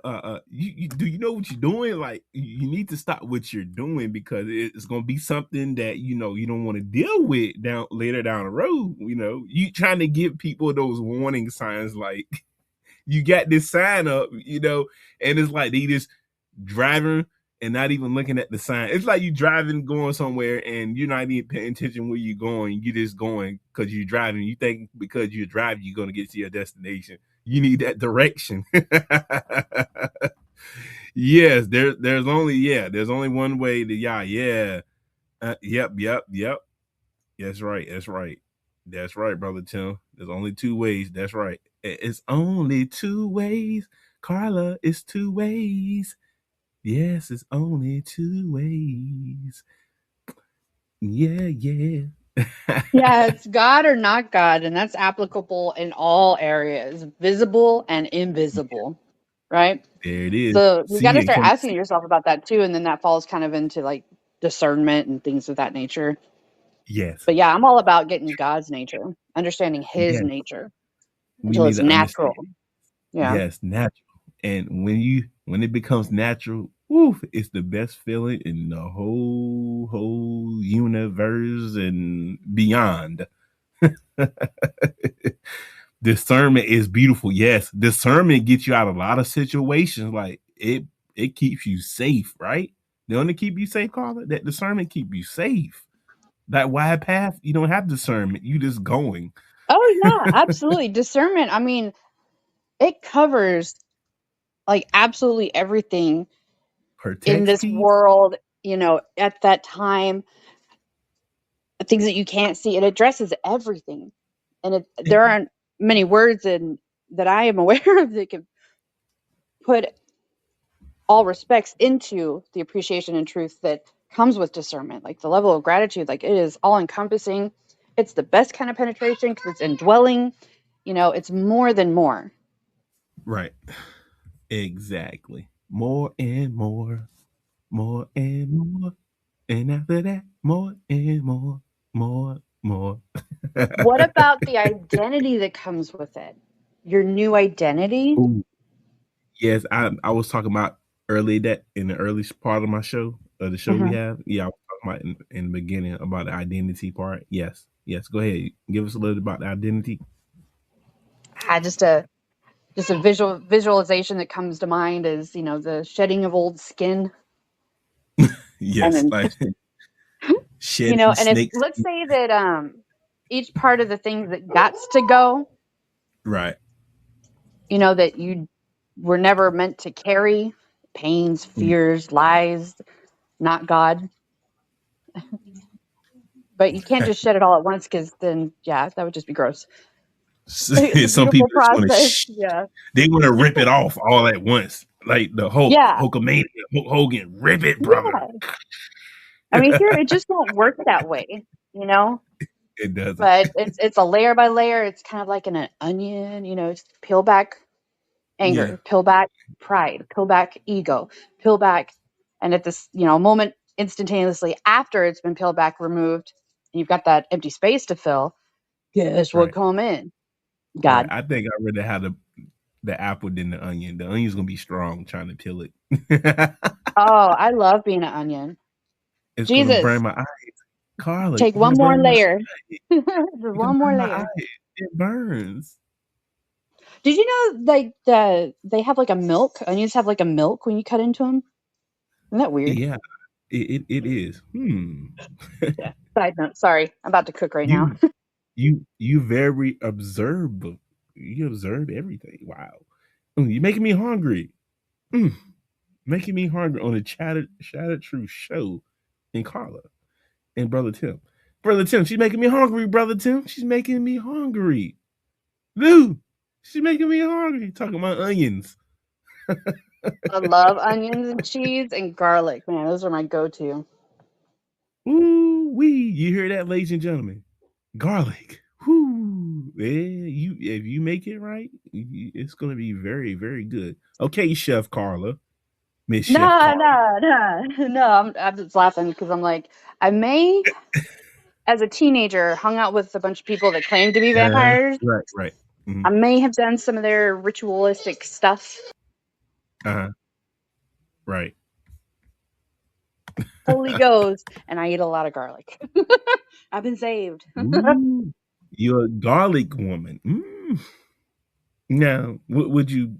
you know what you're doing? Like, you need to stop what you're doing because it's gonna be something that you don't want to deal with down the road. You trying to give people those warning signs, like you got this sign up, and it's like they just driving and not even looking at the sign. It's like you driving, going somewhere, and you're not even paying attention where you're going. You're just going because you're driving. You think because you're driving, you're going to get to your destination. You need that direction. Yes, there's only one way to yeah. Yep. That's right. That's right, brother Tim. There's only two ways. That's right. It's only two ways. Carla, it's two ways. Yes, it's only two ways. Yeah, yeah. Yeah, it's God or not God, and that's applicable in all areas, visible and invisible, right? There it is. So you got See to and start can't asking see. yourself about that too, and then that falls kind of into like discernment and things of that nature. Yes. But yeah, I'm all about getting God's nature, understanding His Yes. nature We until need it's to understand. natural. Yeah. Yes, natural. And when it becomes natural, woo, it's the best feeling in the whole universe and beyond. Discernment is beautiful. Yes, discernment gets you out of a lot of situations. Like it keeps you safe, right? They only keep you safe, Carla. That discernment keep you safe. That wide path, you don't have discernment. You just going. Oh yeah, absolutely. Discernment, I mean, it covers like absolutely everything in Protects this peace. world, at that time, things that you can't see. It addresses everything. And there aren't many words in that I am aware of that can put all respects into the appreciation and truth that comes with discernment. Like the level of gratitude, like it is all encompassing. It's the best kind of penetration because it's indwelling. It's more than more. Right. Exactly. More and more, more and more. And after that, more and more, more. What about the identity that comes with it? Your new identity? Ooh, yes, I was talking about early that in the early part of my show, the show we Mhm. have. Yeah, I was talking about in the beginning about the identity part. Yes, yes. Go ahead, give us a little about the identity. Just a visualization that comes to mind is, the shedding of old skin. And Yes, then, like shedding and if snakes. let's say that each part of the things that gots to go, Right. that you were never meant to carry, pains, Mm. fears, lies, not God. But you can't just shed it all at once because then, yeah, that would just be gross. It's a Some beautiful people just want to. process. Yeah. They want to rip it off all at once, like the Yeah. Hulkamania, Hulk Hogan. Rip it, brother. Yeah. I mean, here it just won't work that way, you know. It doesn't. But it's a layer by layer. It's kind of like an onion, just peel back Yeah. anger, peel back pride, peel back ego, peel back, and at this, moment instantaneously after it's been peeled back, removed, and you've got that empty space to fill. Guess what Right. come in? Right. God. I think I rather have the apple than the onion. The onion's gonna be strong trying to peel it. Oh, I love being an onion. It's gonna burn Jesus, my eye. Carla, take you're gonna one more burn my layer. eye. Just You're gonna one more burn my layer. eye. It burns. Did you know like they have like a milk? Onions have like a milk when you cut into them. Isn't that weird? Yeah, it is. Yeah. Side note. Sorry, I'm about to cook right now. You you very observe. You observe everything. Wow. You're making me hungry. Mm, making me hungry on a Shattered Truth show in Carla and Brother Tim. Brother Tim, she's making me hungry, Brother Tim. She's making me hungry. Lou, she's making me hungry. Talking about onions. I love onions and cheese and garlic. Man, those are my go-to. Ooh wee. You hear that, ladies and gentlemen? Garlic. Whoo. Yeah, if you make it right, it's gonna be very, very good. Okay, Chef Carla. Miss Chef No, Carla. no, no, no. I'm just laughing because I'm like, I may, as a teenager, hung out with a bunch of people that claimed to be vampires. Right, right. I Mhm. may have done some of their ritualistic stuff. Uh-huh. Right. Holy Ghost, and I eat a lot of garlic. I've been saved. Ooh, you're a garlic woman. Now, would you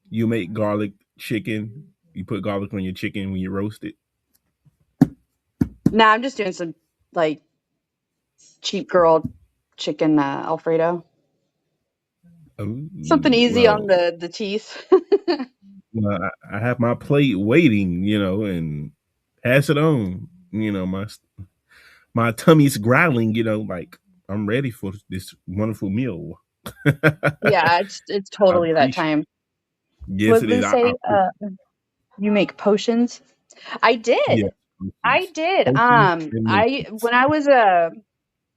make garlic chicken? You put garlic on your chicken when you roast it? Nah, I'm just doing some like cheap girl chicken Alfredo. Oh, Something easy on the teeth. well, I have my plate waiting, and pass it on. My tummy's growling, like I'm ready for this wonderful meal. Yeah, I it's totally that appreciate. time. Yes, What it they is. I say? You make potions. I yeah. did. I did. Potions and I lotions. when I was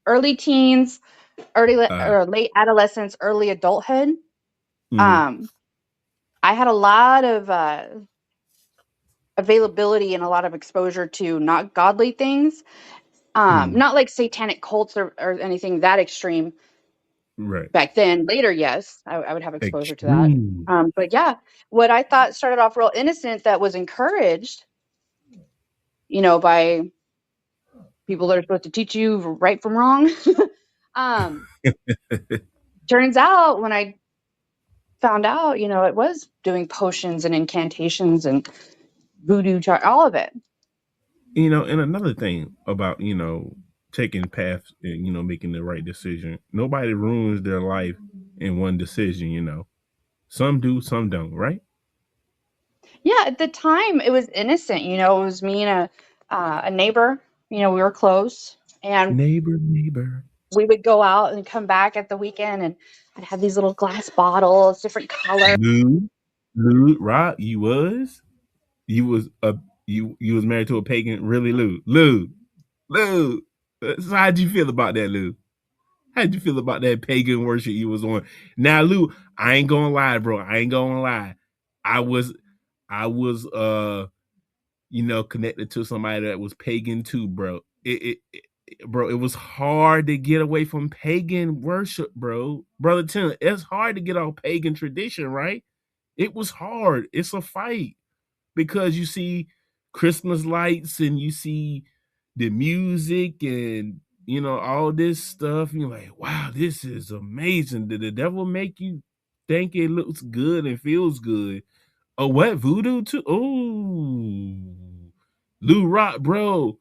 early teens, Uh, or late adolescence, early adulthood. mhm, Um, I had a lot of availability and a lot of exposure to not godly things. mhm. Not like satanic cults or anything that extreme Right. back then. Later, yes, I would have exposure to that. Extreme. But yeah, what I thought started off real innocent that was encouraged, by people that are supposed to teach you right from wrong. Um, Turns out when I found out, it was doing potions and incantations and all of it. And another thing about, taking paths and, making the right decision. Nobody ruins their life in one decision. Some do, some don't, right? Yeah, at the time it was innocent. It was me and a neighbor. We were close, and Neighbor, neighbor. we would go out and come back at the weekend, and I'd have these little glass bottles, different colors. Lou, Lou, Rob, you was a you was married to a pagan, really, Lou. So how'd you feel about that, Lou? How'd you feel about that pagan worship you was on? Now, Lou, I ain't gonna lie, bro. I ain't gonna lie. I was, I was, connected to somebody that was pagan too, bro. Bro, it was hard to get away from pagan worship, bro. Brother Tim, it's hard to get off pagan tradition, right? It was hard. It's a fight because you see Christmas lights and you see the music and all this stuff. And you're like, wow, this is amazing. Did the devil make you think it looks good and feels good? Oh, what voodoo too? Oh, Lou Rock, bro.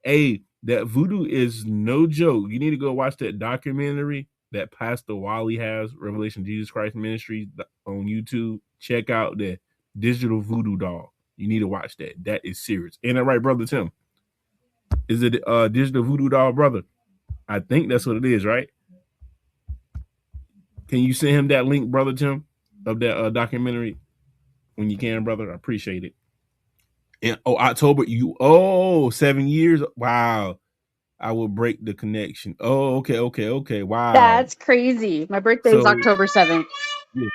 Hey, that voodoo is no joke. You need to go watch that documentary that Pastor Wally has, Revelation Jesus Christ Ministries, on YouTube. Check out the digital voodoo doll. You need to watch that. That is serious. Ain't that right, brother Tim? Is it digital voodoo doll, brother? I think that's what it is, right? Can you send him that link, brother Tim, of that documentary when you can, brother? I appreciate it. And October, 7 years. Wow. I will break the connection. Oh, okay. Wow. That's crazy. My birthday is So October 7th. yeah,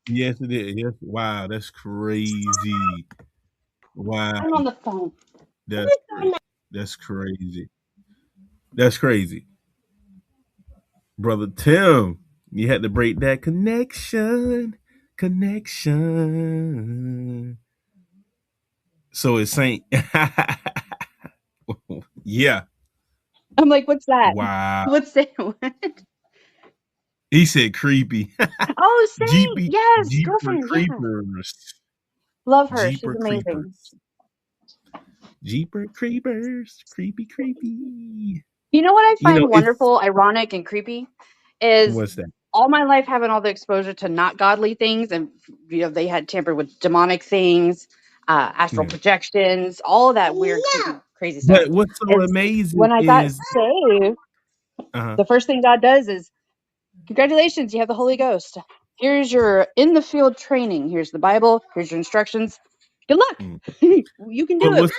yes, it is. Yes, wow, that's crazy. Wow, I'm on the phone. that's crazy. That's crazy. That's crazy, brother Tim. You had to break that connection. Connection. So it's Saint. Yeah. I'm like, what's that? Wow. What's that? What? He said creepy. Oh, Saint. Jeepy, Yes, Jeeper girlfriend. Yeah. creepers. Love her. She's Jeeper amazing. creepers. Jeeper creepers. Creepy, creepy. You know what I find It's wonderful, ironic, and creepy is what's that? all my life having all the exposure to not godly things, and they had tampered with demonic things, astral Yeah. projections, all of that weird, crazy stuff. But what's so Is amazing when I got is saved, uh-huh. the first thing God does is, congratulations, you have the Holy Ghost. Here's your in the field training. Here's the Bible. Here's your instructions. Good luck. Mm. You can But do it.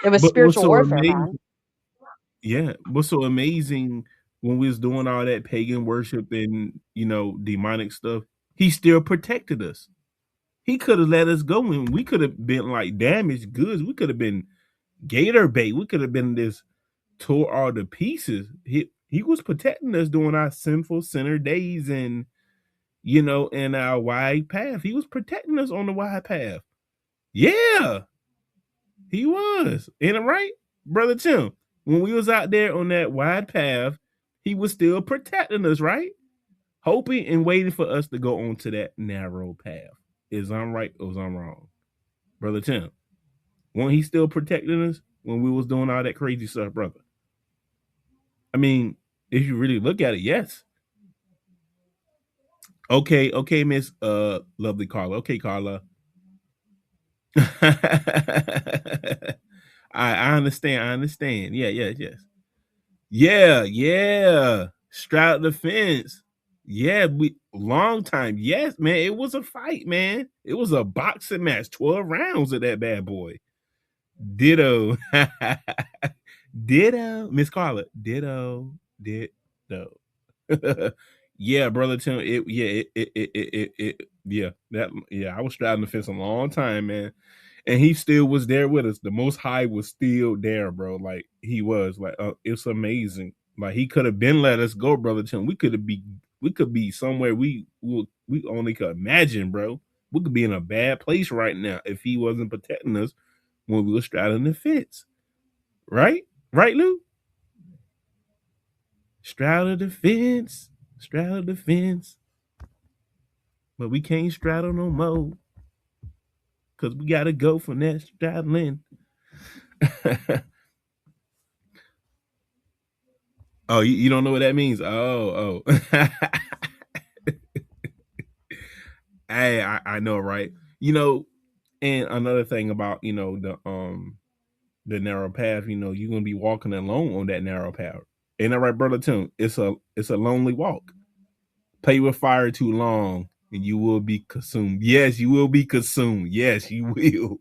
It was what's spiritual so warfare, man. amazing, yeah, what's so amazing when we was doing all that pagan worship and demonic stuff, he still protected us. He could have let us go and we could have been like damaged goods. We could have been gator bait. We could have been this tore all to pieces. He was protecting us during our sinful sinner days and in our wide path. He was protecting us on the wide path. Yeah, he was. Ain't it right, brother Tim? When we was out there on that wide path, he was still protecting us, right? Hoping and waiting for us to go onto that narrow path. Is I'm right or is I'm wrong, brother Tim? Wasn't he still protecting us when we was doing all that crazy stuff, brother? I mean, if you really look at it, yes. Okay, Miss lovely Carla. Okay, Carla. I understand. I understand. Yeah, yes. Yeah. Straddle the fence. Yeah, we long time. Yes, man. It was a fight, man. It was a boxing match, 12 rounds of that bad boy. Ditto. Ditto. Miss Carla. Ditto. Yeah, brother Tim. I was straddling the fence a long time, man. And he still was there with us. The Most High was still there, bro. Like he was, like it's amazing. Like he could have been let us go, brother Tim. We could be somewhere we only could imagine, bro. We could be in a bad place right now if he wasn't protecting us when we were straddling the fence. Right, Lou? Straddle the fence, straddle the fence, but we can't straddle no more because we gotta go from that straddling. Oh, you don't know what that means? Oh. Hey, I know, right? You know, and another thing about the narrow path, you're gonna be walking alone on that narrow path. Ain't that right, brother Tim? It's a lonely walk. Play with fire too long and you will be consumed. Yes, you will be consumed. Yes, you will.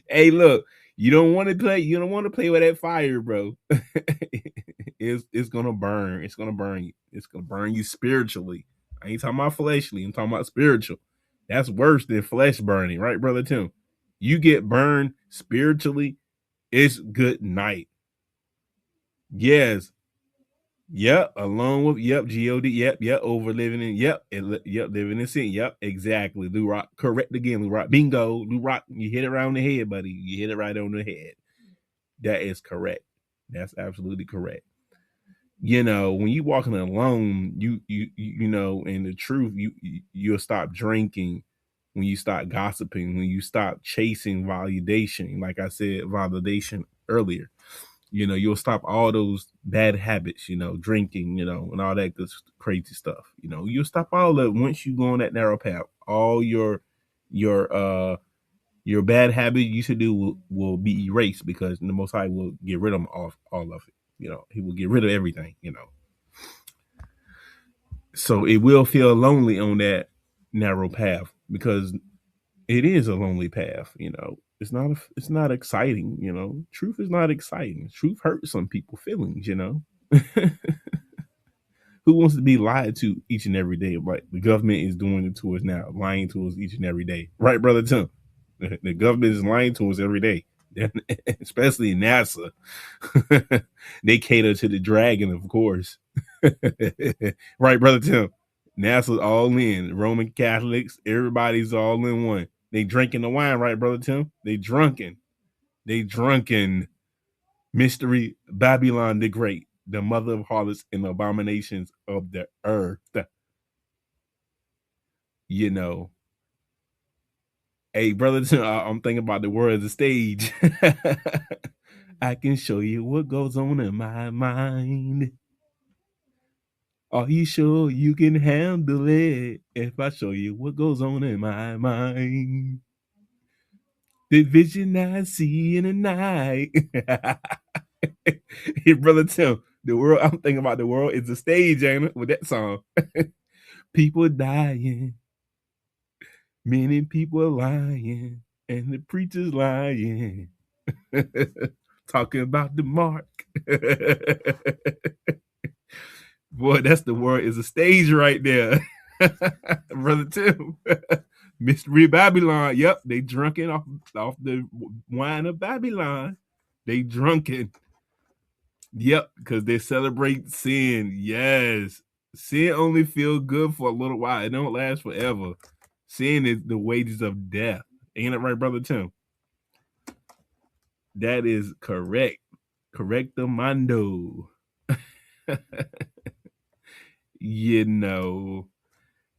Hey, look, you don't want to play with that fire, bro. It's gonna burn. It's gonna burn you. It's gonna burn you spiritually. I ain't talking about fleshly, I'm talking about spiritual. That's worse than flesh burning, right, brother Tim? You get burned spiritually, it's good night. Yes. Yep, along with God. Yep, over living in living in sin. Yep, exactly. Lou Rock, correct again, Lou Rock. Bingo, Lou Rock. You hit it around the head, buddy. You hit it right on the head. That is correct. That's absolutely correct. When you walking alone, and the truth, you'll stop drinking when you stop gossiping, when you stop chasing validation. Like I said, validation earlier. You'll stop all those bad habits, drinking, and all that good crazy stuff. You'll stop all of it once you go on that narrow path. All your your bad habit you used to do will be erased because the Most High will get rid of them all of it. He will get rid of everything. So it will feel lonely on that narrow path because it is a lonely path. It's not exciting. Truth is not exciting. Truth hurts some people feelings. Who wants to be lied to each and every day? Right, the government is doing it to us now, lying to us each and every day, right, brother Tim? The government is lying to us every day. Especially NASA. They cater to the dragon, of course. Right, brother Tim? NASA's all in. Roman Catholics, everybody's all in one. They drinking the wine, right, brother Tim? They drunken. They drunken. Mystery Babylon the Great, the mother of harlots and abominations of the earth. You know. Hey, brother Tim, I'm thinking about the word of the stage. I can show you what goes on in my mind. Are you sure you can handle it if I show you what goes on in my mind? The vision I see in the night. Hey, brother Tim, the world, I'm thinking about the world is a stage, ain't it? With that song. People dying, many people are lying, and the preacher's lying. Talking about the mark. Boy, that's the word is a stage right there. Brother Tim. Mystery Babylon. Yep, they drunken off the wine of Babylon. They drunken. Yep, because they celebrate sin. Yes. Sin only feel good for a little while. It don't last forever. Sin is the wages of death. Ain't it right, brother Tim? That is correct. Correctamando. you know,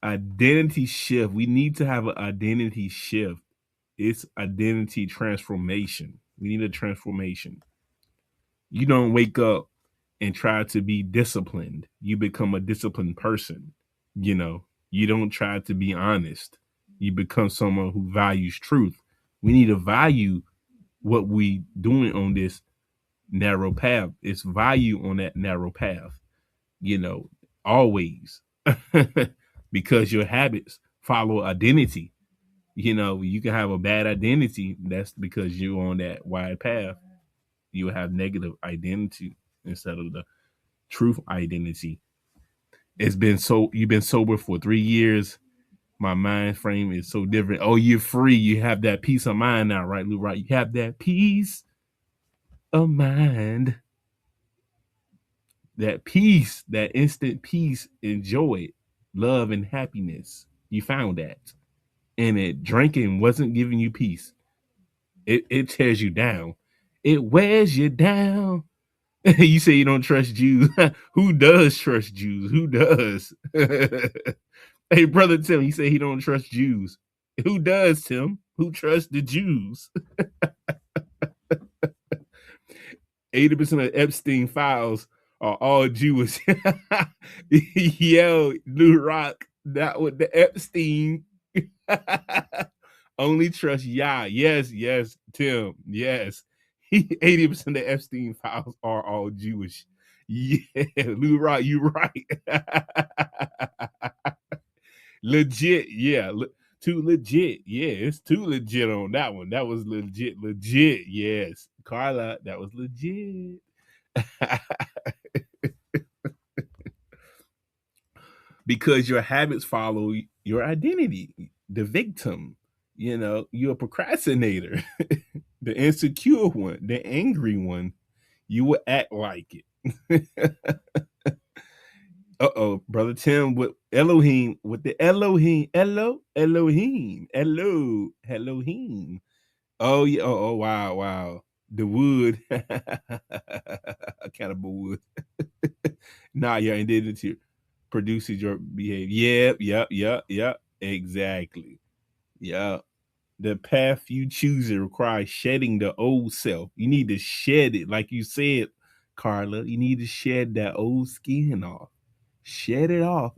Identity shift. We need to have an identity shift. It's identity transformation. We need a transformation. You don't wake up and try to be disciplined. You become a disciplined person. You don't try to be honest. You become someone who values truth. We need to value what we doing on this narrow path. It's value on that narrow path, you know, always. Because your habits follow identity. You can have a bad identity. That's because you're on that wide path. You have negative identity instead of the truth identity. You've been sober for 3 years. My mind frame is so different. Oh, you're free. You have that peace of mind now, right, Lou? Right? You have that peace of mind. That peace, that instant peace and joy, love and happiness. You found that. And drinking wasn't giving you peace. It tears you down. It wears you down. You say you don't trust Jews. Who does trust Jews? Who does? Hey, brother Tim, he said he don't trust Jews. Who does, Tim? Who trusts the Jews? 80% of Epstein files are all Jewish. Yo, New Rock, that with the Epstein. Only trust Yah. Yes, yes, Tim. Yes. 80% of Epstein files are all Jewish. Yeah, Lou Rock, you right. Legit, yeah. Too legit. Yeah, it's too legit on that one. That was legit, legit. Yes. Carla, that was legit. Because your habits follow your identity. The victim, you're a procrastinator, the insecure one, the angry one. You will act like it. Uh-oh, brother Tim with Elohim, with the Elohim, Elohim. Oh yeah, oh wow, wow. The wood, cannibal wood. Nah, your identity produces your behavior. Yep. Exactly. Yep. The path you choose requires shedding the old self. You need to shed it, like you said, Carla. You need to shed that old skin off. Shed it off.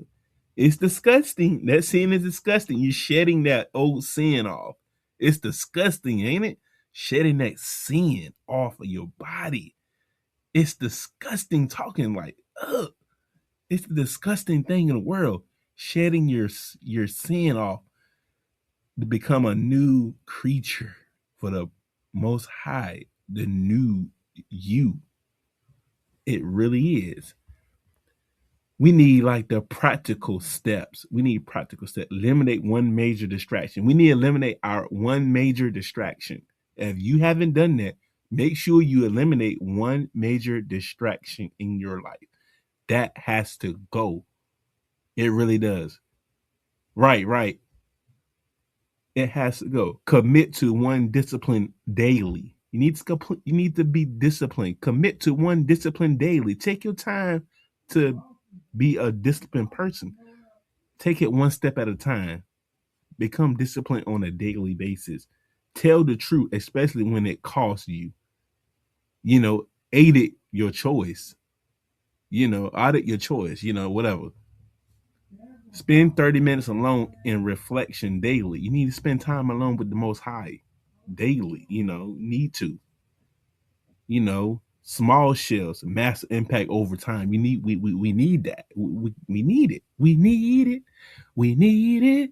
It's disgusting. That sin is disgusting. You're shedding that old sin off. It's disgusting, ain't it? Shedding that sin off of your body. It's disgusting talking like, ugh. It's the disgusting thing in the world. Shedding your sin off to become a new creature for the most high, the new you. It really is. We need like the practical steps. We need practical steps. Eliminate one major distraction. We need to eliminate our one major distraction. If you haven't done that, make sure you eliminate one major distraction in your life. That has to go. It really does. Right. It has to go. Commit to one discipline daily. You need to be disciplined. Commit to one discipline daily. Take your time to be a disciplined person. Take it one step at a time. Become disciplined on a daily basis. Tell the truth, especially when it costs you. Aid it your choice. Audit your choice, whatever. Spend 30 minutes alone in reflection daily. You need to spend time alone with the Most High daily. Need to. Small shells, massive impact over time. We need that. We need it. We need it. We need it.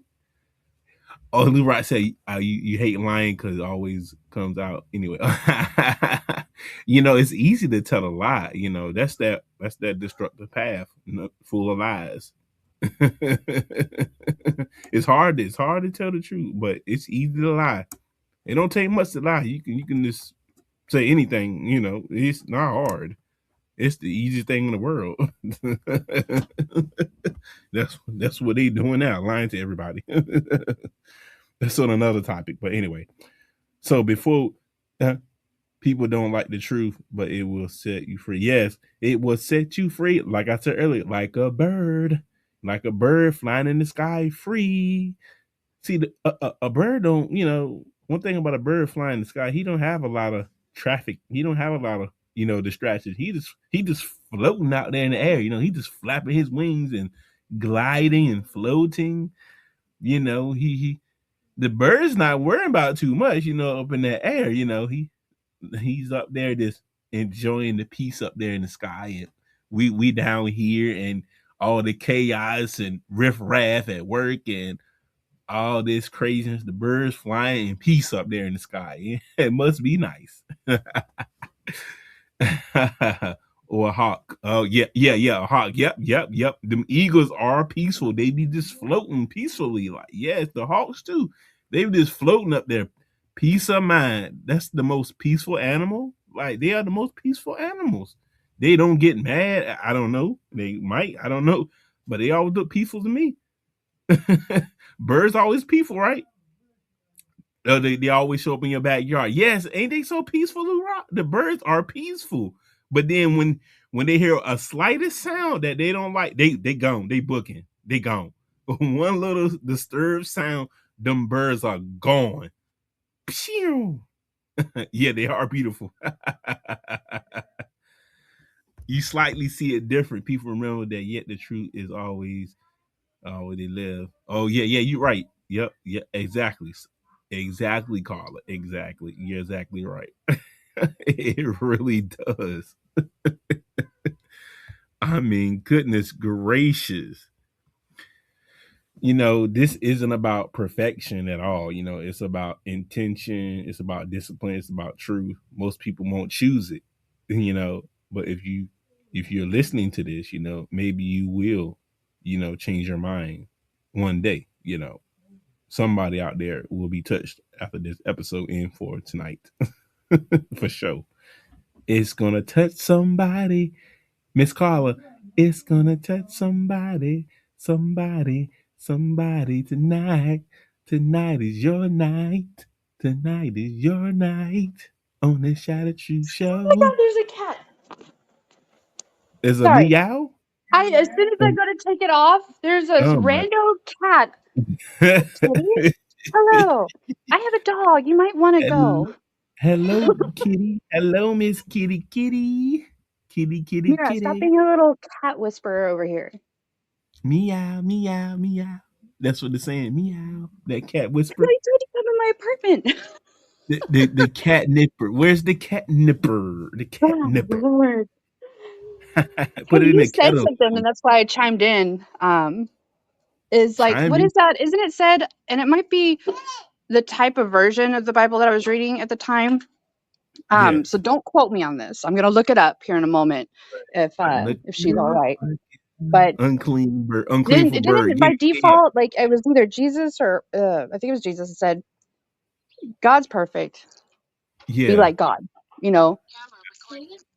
Oh, Leroy said you hate lying because it always comes out anyway. It's easy to tell a lie. That's that destructive path, full of lies. It's hard to tell the truth, but it's easy to lie. It don't take much to lie. You can just say anything. It's not hard. It's the easiest thing in the world. That's what they doing now, lying to everybody. That's on another topic, but anyway. So before uh, people don't like the truth, but it will set you free. Yes, it will set you free. Like I said earlier, like a bird flying in the sky, free. See, a bird don't. One thing about a bird flying in the sky, he don't have a lot of traffic. He don't have a lot of distractions. He just floating out there in the air. He just flapping his wings and gliding and floating. He the bird's not worrying about too much. Up in that air. He's up there just enjoying the peace up there in the sky, and we down here and all the chaos and riffraff at work and all this craziness. The birds flying in peace up there in the sky. It must be nice. Or a hawk. Oh yeah, a hawk. Yep. Them eagles are peaceful. They be just floating peacefully. Like, yes, the hawks too. They be just floating up there. Peace of mind. That's the most peaceful animal. Like, they are the most peaceful animals. They don't get mad. I don't know. They might. I don't know. But they always look peaceful to me. Birds always peaceful, right? They always show up in your backyard. Yes, ain't they so peaceful, Rock? The birds are peaceful. But then when they hear a slightest sound that they don't like, they gone, they booking, they gone. One little disturbed sound, them birds are gone. Pew. Yeah, they are beautiful. You slightly see it different. People remember that yet the truth is always where they live. Oh yeah, yeah, you're right. Yep, yeah, exactly. Exactly, Carla. Exactly. You're exactly right. It really does. I mean, goodness gracious. This isn't about perfection at all. It's about intention, it's about discipline, it's about truth. Most people won't choose it, but if you're listening to this, maybe you will, change your mind one day. Somebody out there will be touched after this episode end for tonight. For sure. It's gonna touch somebody. Miss Carla, it's gonna touch somebody, somebody tonight. Tonight is your night. Tonight is your night on the Shadow True Oh my Show. god, there's a cat. There's a Sorry. meow. As soon as I go to take it off, there's a Oh my. random cat. Kitty? Hello. I have a dog. You might want to hello, go. hello, kitty. Hello, Miss Kitty, kitty, kitty, kitty, Mira, stop kitty. being a little cat whisperer over here. Meow, meow, meow. That's what they're saying. Meow. That cat No, whisper. you tried to come in my apartment. The cat nipper. Where's the cat nipper? The cat Oh, nipper. Lord. Hey, Put it in you the said kettle. something, and that's why I chimed in. Is like, Chime what in. is that? Isn't it said, and it might be the type of version of the Bible that I was reading at the time. So Yes. don't quote me on this. I'm gonna look it up here in a moment Look if she's all it up. right. But Unclean bird. Unclean didn't for it didn't bird. it Yeah, by yeah, default, like it was either Jesus or I think it was Jesus that said, God's perfect. Be yeah. like God, you know.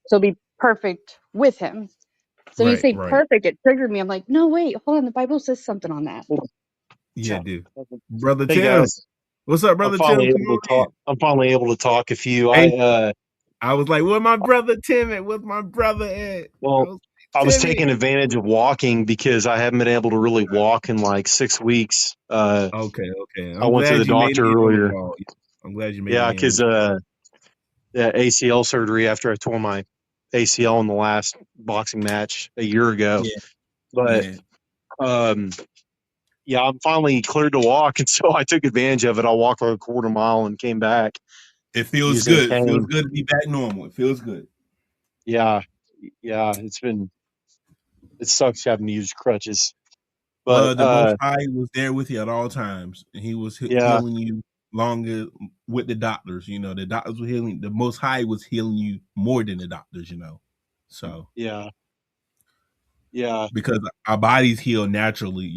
So be perfect with him. So you Right, say right. perfect, it triggered me. I'm like, no, wait, hold on, the Bible says something on that. Yeah, dude. Brother Hey Tim. guys, What's up, I'm brother Tim? finally Come able on to talk. in. I'm finally able to talk. If you, Hey, I was like, where my brother Tim at? Where's my brother at? I well, was I like, was Timmy. taking advantage of walking because I haven't been able to really walk in like 6 weeks. Okay, okay. I I'm went to glad the you made doctor it in on the earlier. call. I'm glad you made it Yeah, in. because yeah, ACL surgery after I tore my ACL in the last boxing match a year ago. Yeah, But yeah. um, yeah, I'm finally cleared to walk, and so I took advantage of it. I walked like a quarter mile and came back It feels using a good. It feels cane. good to be back normal. It feels good. Yeah, yeah, it sucks having to use crutches. But The Most High was there with you at all times, and He was yeah, healing you longer with the doctors. The doctors were healing. The Most High was healing you more than the doctors. So yeah, yeah, because our bodies heal naturally.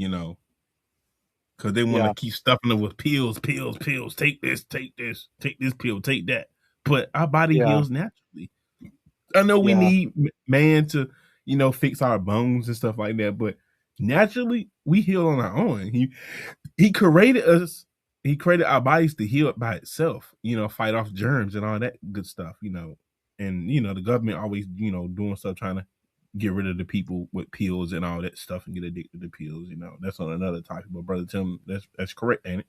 Because they want to yeah, keep stuffing them with pills, pills, pills. Take this, take this, take this pill, take that. But our body yeah, heals naturally. I know we yeah, need man to, fix our bones and stuff like that, but naturally we heal on our own. He created us. He created our bodies to heal by itself. Fight off germs and all that good stuff. And the government always doing stuff trying to get rid of the people with pills and all that stuff and get addicted to pills. That's on another topic. But brother Tim, that's correct, ain't it?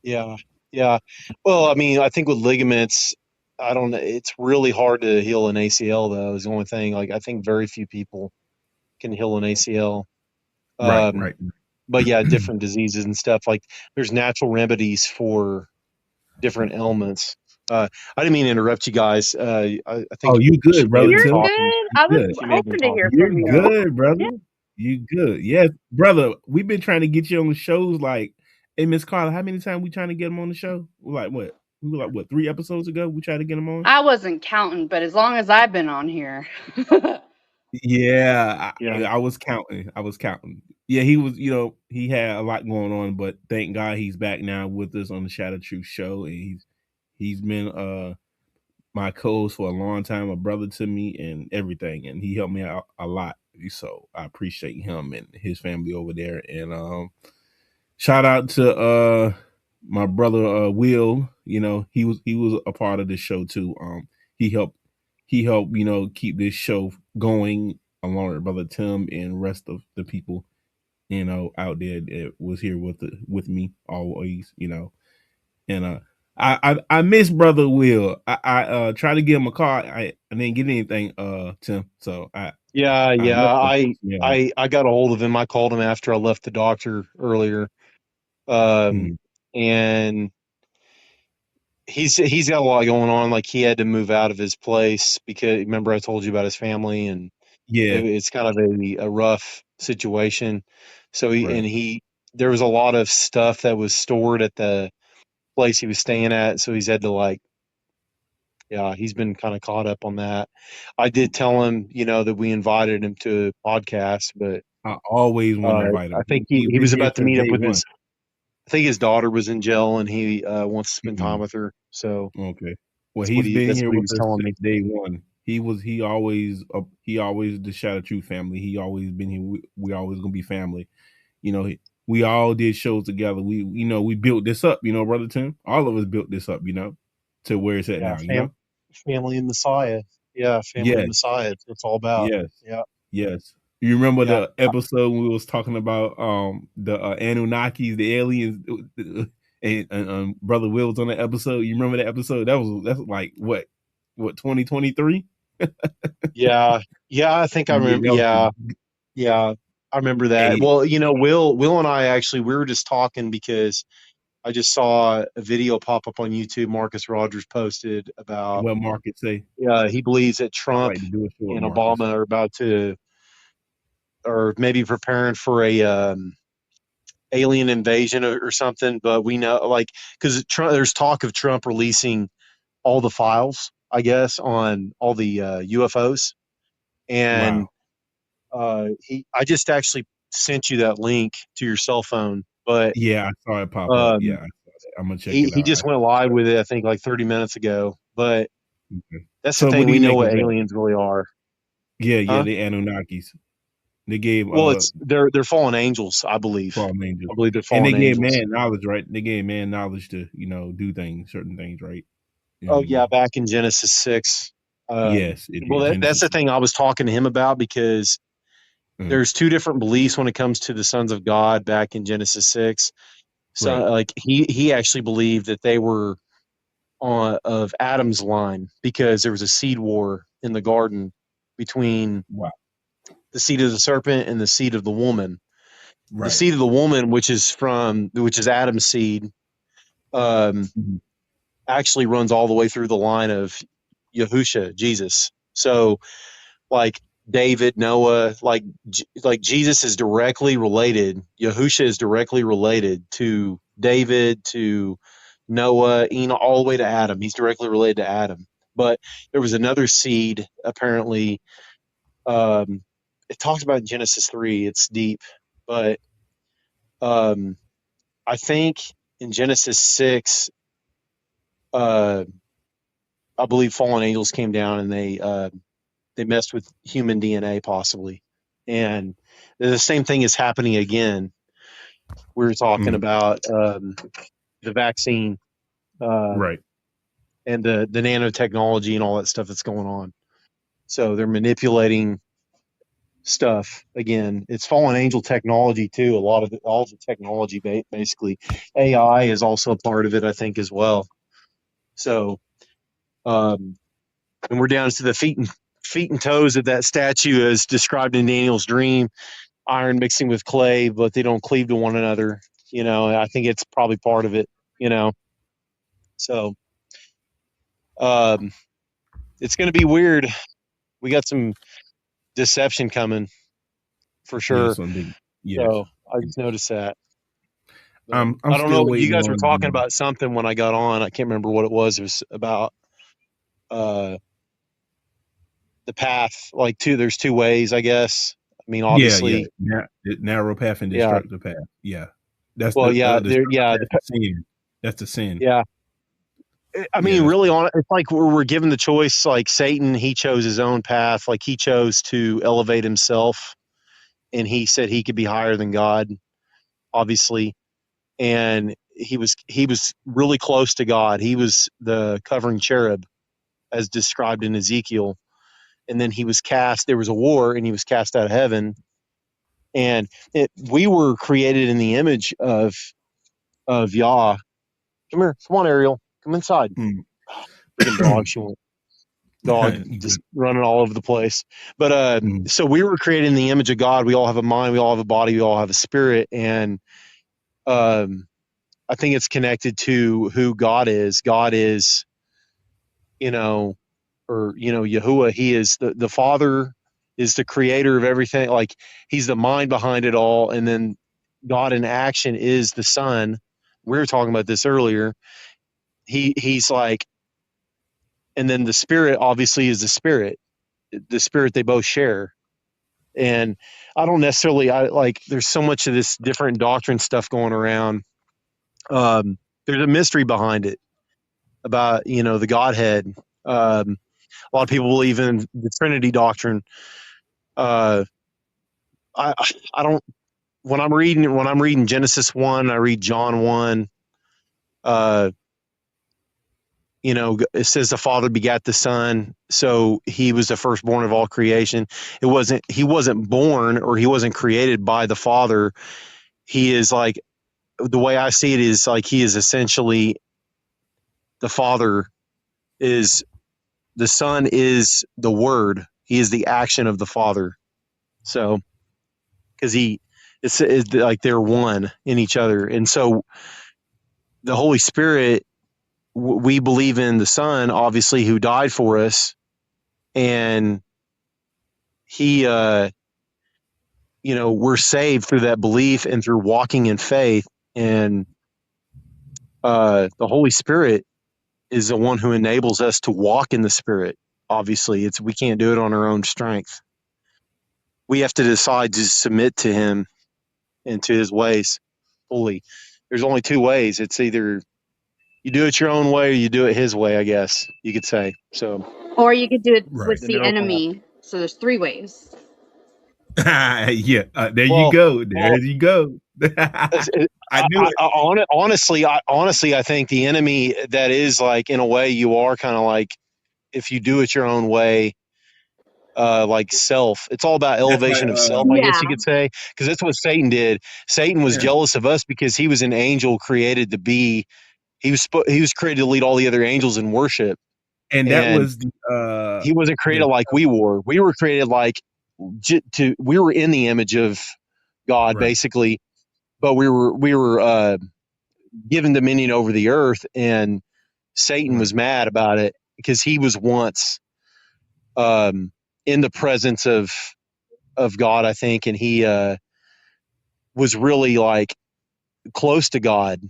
yeah, yeah. Well, I mean, I think with ligaments, I don't know. It's really hard to heal an ACL, though. Is the only thing. Like, I think very few people can heal an ACL. Right, Um, right. but yeah, different diseases and stuff. Like, there's natural remedies for different ailments. I didn't mean to interrupt you guys. I Oh, think you she good, may have brother been You're Tim. talking. good. You I was good. She may have been hoping to hear talking. You're from you. good, Yeah. brother. You good. Yes, brother. We've been trying to get you on the shows. Like, hey, Miss Carla, how many times we trying to get him on the show? Like what? We were like what 3 episodes ago? We tried to get him on. I wasn't counting, but as long as I've been on here. Yeah, Yeah, I was counting. I was counting. Yeah, he was. He had a lot going on, but thank God he's back now with us on the Shadow Truth show, and he's been my co-host for a long time, a brother to me, and everything, and he helped me out a lot. So I appreciate him and his family over there, and shout out to my brother Will. He was a part of the show too. He helped he helped, keep this show going along with Brother Tim and rest of the people, out there that was here with me always, And I miss Brother Will. I tried to give him a call. I didn't get anything, Tim. So Yeah, I yeah. left him. I Yeah. I I got a hold of him. I called him after I left the doctor earlier. Mhm. And he's got a lot going on. Like he had to move out of his place because remember I told you about his family, and Yeah. it's kind of a rough situation. So Right. he there was a lot of stuff that was stored at the place he was staying at, so he's had to like, yeah, he's been kind of caught up on that. I did tell him, that we invited him to a podcast, but I always want to invite I him. think He's he been was here about to since meet up day with one. his. I think his daughter was in jail, and he wants to spend time Mhm. with her. So Okay. Well, he's been that's here what he with was us telling since me. day one. He always the Shadow True family. He always been here. We always gonna be family. You know, we all did shows together. We built this up. Brother Tim. All of us built this up. To where it's at Yeah, now. family and Messiah. Yeah, family and Yes, Messiah. It's what it's all about. yes, Yeah, yes. You remember yeah, the episode when we was talking about the Anunnakis, the aliens, and Brother Will was on that episode. You remember that episode? That's like what 2023? yeah, yeah. I think I Yeah, remember. that was Yeah, yeah, I remember that. a Well, Will and I actually we were just talking because I just saw a video pop up on YouTube. Marcus Rogers posted about. what Market say. He believes that I Trump like to do a show with and Marcus. Obama are about to, or maybe preparing for a alien invasion or something. But we know, like, because there's talk of Trump releasing all the files, I guess, on all the UFOs. And Wow. I just actually sent you that link to your cell phone, but Yeah, I saw it pop up. Yeah, um, I saw that. I'm gonna check it he out. just went live with it, I think, like 30 minutes ago. But Okay. that's the So what thing, do we you know make what of that? aliens really are, Yeah, yeah, huh? the Anunnakis. They gave Well, it's they're fallen angels, I believe. fallen angels. I believe they're And they fallen gave angels. man knowledge, right? They gave man knowledge to, do certain things, right? Oh And yeah, back in Genesis 6. yes, it Well, is that's Genesis. the thing I was talking to him about because Mm, there's two different beliefs when it comes to the sons of God back in Genesis 6. So right. like he actually believed that they were on of Adam's line because there was a seed war in the garden between Wow. the seed of the serpent and the seed of the woman. The Right. seed of the woman, which is Adam's seed, um, Mhm. actually runs all the way through the line of Yahusha, Jesus. So like David, Noah, like Jesus is directly related. Yahusha is directly related to David, to Noah, Enoch, all the way to Adam. He's directly related to Adam. But there was another seed, apparently. Um, it talks about in Genesis 3. It's deep, but um, I think in Genesis 6, uh, I believe fallen angels came down and they messed with human DNA possibly. And the same thing is happening again. We were talking Mm, about the vaccine uh, right. and the nanotechnology and all that stuff that's going on. So they're manipulating stuff again. It's fallen angel technology too. A lot of all the technology, basically, AI is also a part of it, I think, as well. So, um, and we're down to the feet and toes of that statue as described in Daniel's dream. Iron mixing with clay, but they don't cleave to one another. I think it's probably part of it. You know, so um, it's going to be weird. We got some deception coming for sure. Yes, indeed. Yes. So I just noticed that. But I'm I don't know. still You waiting guys were on, talking about something when I got on. I can't remember what it was. It was about uh, the path. Like there's two ways, I guess. I mean, yeah, yeah. obviously, Narrow path and yeah. destructive path. Yeah. That's Well, the yeah, there, destructive yeah, path is sin. That's the sin. yeah. I Yeah, mean, that's really, on it's like we're given the choice. Like Satan, he chose his own path. Like he chose to elevate himself, and he said he could be higher than God, obviously. And he was really close to God. He was the covering cherub as described in Ezekiel. And then he was cast. There was a war, and he was cast out of heaven. And we were created in the image of Yah. Come here, come on, Ariel, come inside. Mm. Freaking dog, she won't. Dog just running all over the place. But so we were created in the image of God. We all have a mind, we all have a body, we all have a spirit, and I think it's connected to who God is. God is, or Yahuwah. He is the Father, is the creator of everything. Like, he's the mind behind it all, and then God in action is the Son. We were talking about this earlier. He's like, and then the Spirit obviously is the Spirit. The Spirit they both share. And I don't necessarily, there's so much of this different doctrine stuff going around. There's a mystery behind it about, the Godhead. A lot of people believe in the Trinity doctrine. Uh, I don't, when I'm reading Genesis 1, I read John 1, uh, it says the Father begat the Son, so he was the firstborn of all creation. He wasn't born, or he wasn't created by the Father. He is like, the way I see it is like, he is essentially, the Father is, the Son is the Word. He is the action of the Father. So, because it's like they're one in each other. And so the Holy Spirit, we believe in the Son, obviously, who died for us. And he, we're saved through that belief and through walking in faith. And the Holy Spirit is the one who enables us to walk in the Spirit. Obviously, we can't do it on our own strength. We have to decide to submit to him and to his ways fully. There's only two ways. It's either you do it your own way, or you do it his way, I guess you could say. So, Or you could do it Right. with the enemy. So there's 3 ways. Yeah. There you well, go. There you go. I knew it. honestly, I think the enemy, that is, like, in a way, you are kind of like, if you do it your own way, like self. It's all about That's why. elevation of self, I Yeah. guess you could say, because that's what Satan did. Satan was Yeah. jealous of us because he was an angel created to be. He was created to lead all the other angels in worship, And that and was he wasn't created the like we were. We were created like, we were in the image of God, right. basically, but we were given dominion over the earth, and Satan Right. was mad about it because he was once in the presence of God, I think, and he was really, like, close to God,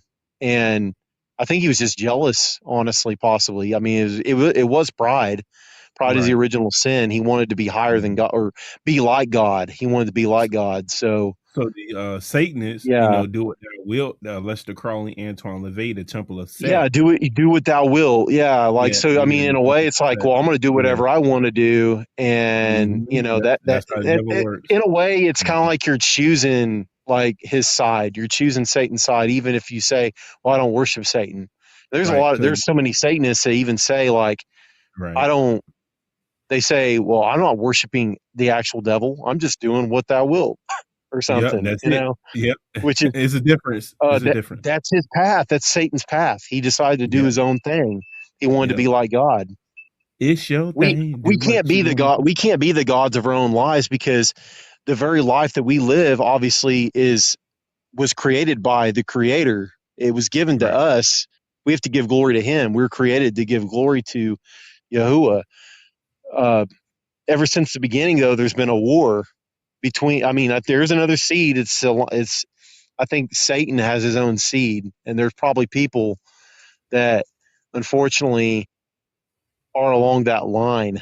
and I think he was just jealous, honestly, possibly. I mean, it was pride. Pride is the Right. original sin. He wanted to be higher than God, or be like God. He wanted to be like God. So, So the Satanists, yeah, do it their will. Lester Crowley, Antoine LaVey, the Temple of Set. yeah, do what thou will. Yeah, like, Yeah, so. I mean, in a way, it's like, well, I'm going to do yeah. whatever I want to do, and That's how the devil works. in a way, it's kind of Mhm. like you're choosing, like, his side. You're choosing Satan's side, even if you say, "Well, I don't worship Satan." Right. There's so many Satanists that even say, like, I Right. don't. They say, "Well, I'm not worshiping the actual devil. I'm just doing what thou will," or Yep. something. That's it. Yep. Which is, It's a difference. It's a difference. that's his path. That's Satan's path. He decided to do Yep. his own thing. He wanted to Yep. be like God. It's your We thing. we Do can't what be you the want to God. do. We can't be the gods of our own lives, because the very life that we live, obviously, was created by the Creator. It was given to Right. us. We have to give glory to Him. We're created to give glory to Yahuwah. Uh, Ever since the beginning, though, there's been a war between. I mean, there's another seed. It's. I think Satan has his own seed, and there's probably people that, unfortunately, are along that line,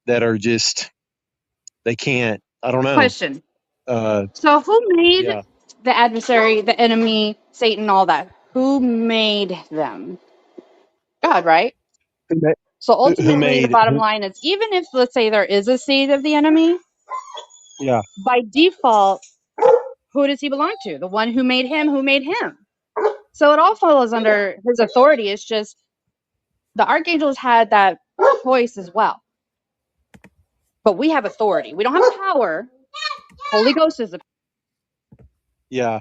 that are just, they can't. I don't know. Question. Uh, So who made yeah. the adversary, the enemy, Satan, all that? Who made them? God, right? Who ma- So who ultimately, the made? bottom line is, even if, let's say, there is a seed of the enemy, Yeah. by default, who does he belong to? The one who made him, who made him. So it all follows under his authority. It's just the archangels had that choice as well. But we have authority. We don't have power. Holy Ghost is the Yeah.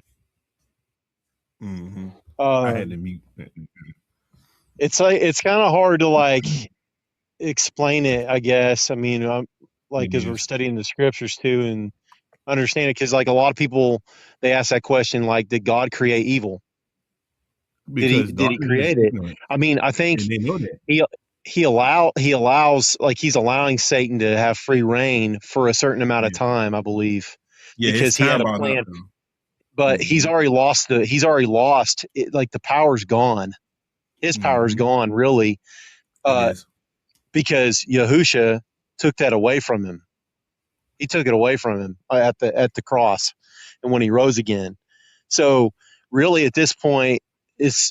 Mm-hmm. I had to Um, mute. it's like it's kind of hard to like explain it, I guess. I mean, like It because we're is studying the scriptures too and understand it. Because like a lot of people, they ask that question, like, did God create evil? because Did he darkness is create it? ignorant, I mean, I think and they know that. he he allows like he's allowing Satan to have free reign for a certain amount of Yeah, time, I believe, yeah. His because he had time a about up plan. though. But Mm-hmm. he's already lost it, like the power's gone. His power's Mm-hmm. gone, really, It uh, is. because Yahusha took that away from him. He took it away from him at the cross, and when he rose again. So really, at this point, it's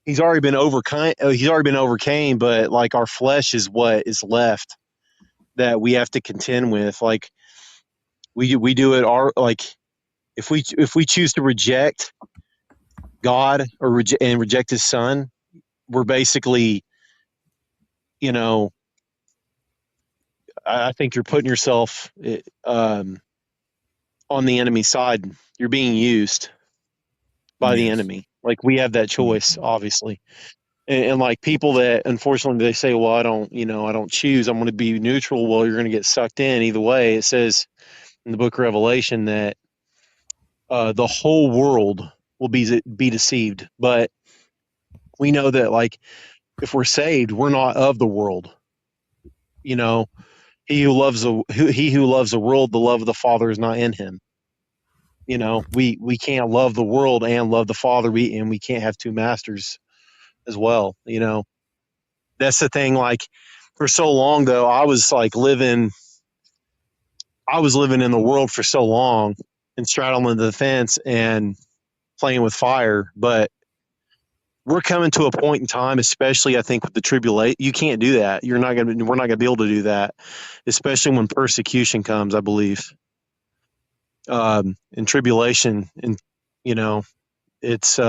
he's already been overcome. He's already been overcame, but like our flesh is what is left that we have to contend with. Like we do it our like if we choose to reject God or reject His Son, we're basically, you know, I think you're putting yourself on the enemy side. You're being used by the Yes. enemy. Like we have that choice, Mm-hmm. obviously. And like people that unfortunately they say, well, I don't choose. I'm going to be neutral. Well, you're going to get sucked in either way. It says in the book of Revelation that the whole world will be deceived. But we know that like if we're saved, we're not of the world. You know, he who loves the world, the love of the Father is not in him. You know, we can't love the world and love the Father. We can't have two masters as well. You know, that's the thing. Like for so long though, I was living in the world for so long and straddling the fence and playing with fire. But we're coming to a point in time, especially I think with the tribulation, you can't do that. We're not gonna be able to do that, especially when persecution comes, I believe. In tribulation and you know, it's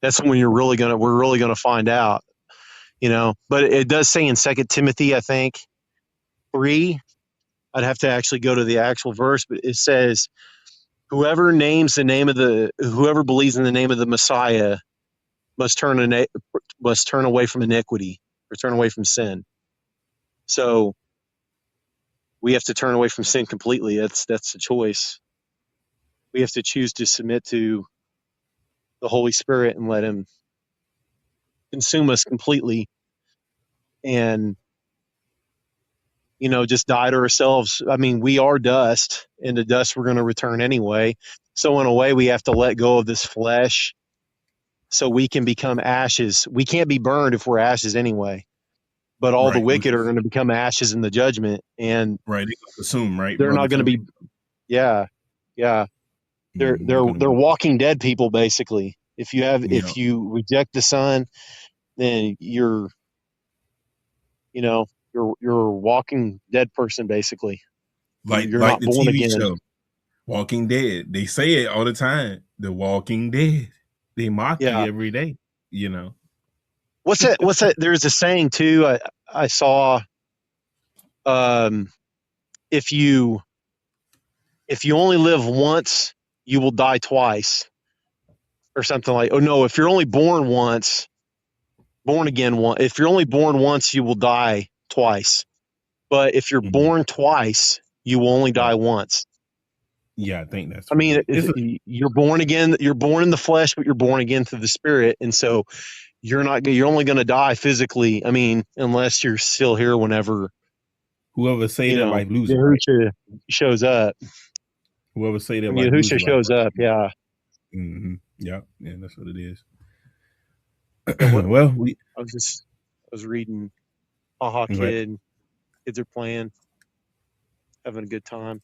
that's when we're really gonna find out, you know. But it does say in Second Timothy, I think 3, I'd have to actually go to the actual verse, but it says whoever believes in the name of the Messiah must must turn away from iniquity or turn away from sin. So we have to turn away from sin completely. That's the choice. We have to choose to submit to the Holy Spirit and let Him consume us completely, and just die to ourselves. I mean, we are dust, and to dust we're going to return anyway. So in a way, we have to let go of this flesh so we can become ashes. We can't be burned if we're ashes anyway. But all the Right. wicked are going to become ashes in the judgment, and Right. They gonna assume, right, they're brother not going to Tony? be. Yeah, yeah. They're gonna They're be. walking dead people basically. Yeah. If you reject the Son, then you know you're a walking dead person basically. You're Like not the born TV again. show Walking Dead. They say it all the time. The Walking Dead. They mock you Yeah. every day. You know. What's that? What's that? There's a saying too. I saw. Um, if you if you only live once, you will die twice, or something like. Oh no! If you're only born once, born again once. If you're only born once, you will die twice. But if you're Mhm. born twice, you will only die Right. once. Yeah, I think that's I what it mean, is. It's a, you're born again. You're born in the flesh, but you're born again through the Spirit, and so you're not. You're only going to die physically. I mean, unless you're still here whenever whoever say that life lose it, right? Yahusha shows up. Whoever say that When life lose Yahusha it, life shows up, right. yeah, Mm-hmm. Yeah, yeah, that's what it is. yeah. What Well, we I was reading, haha, right. kids are playing, having a good time.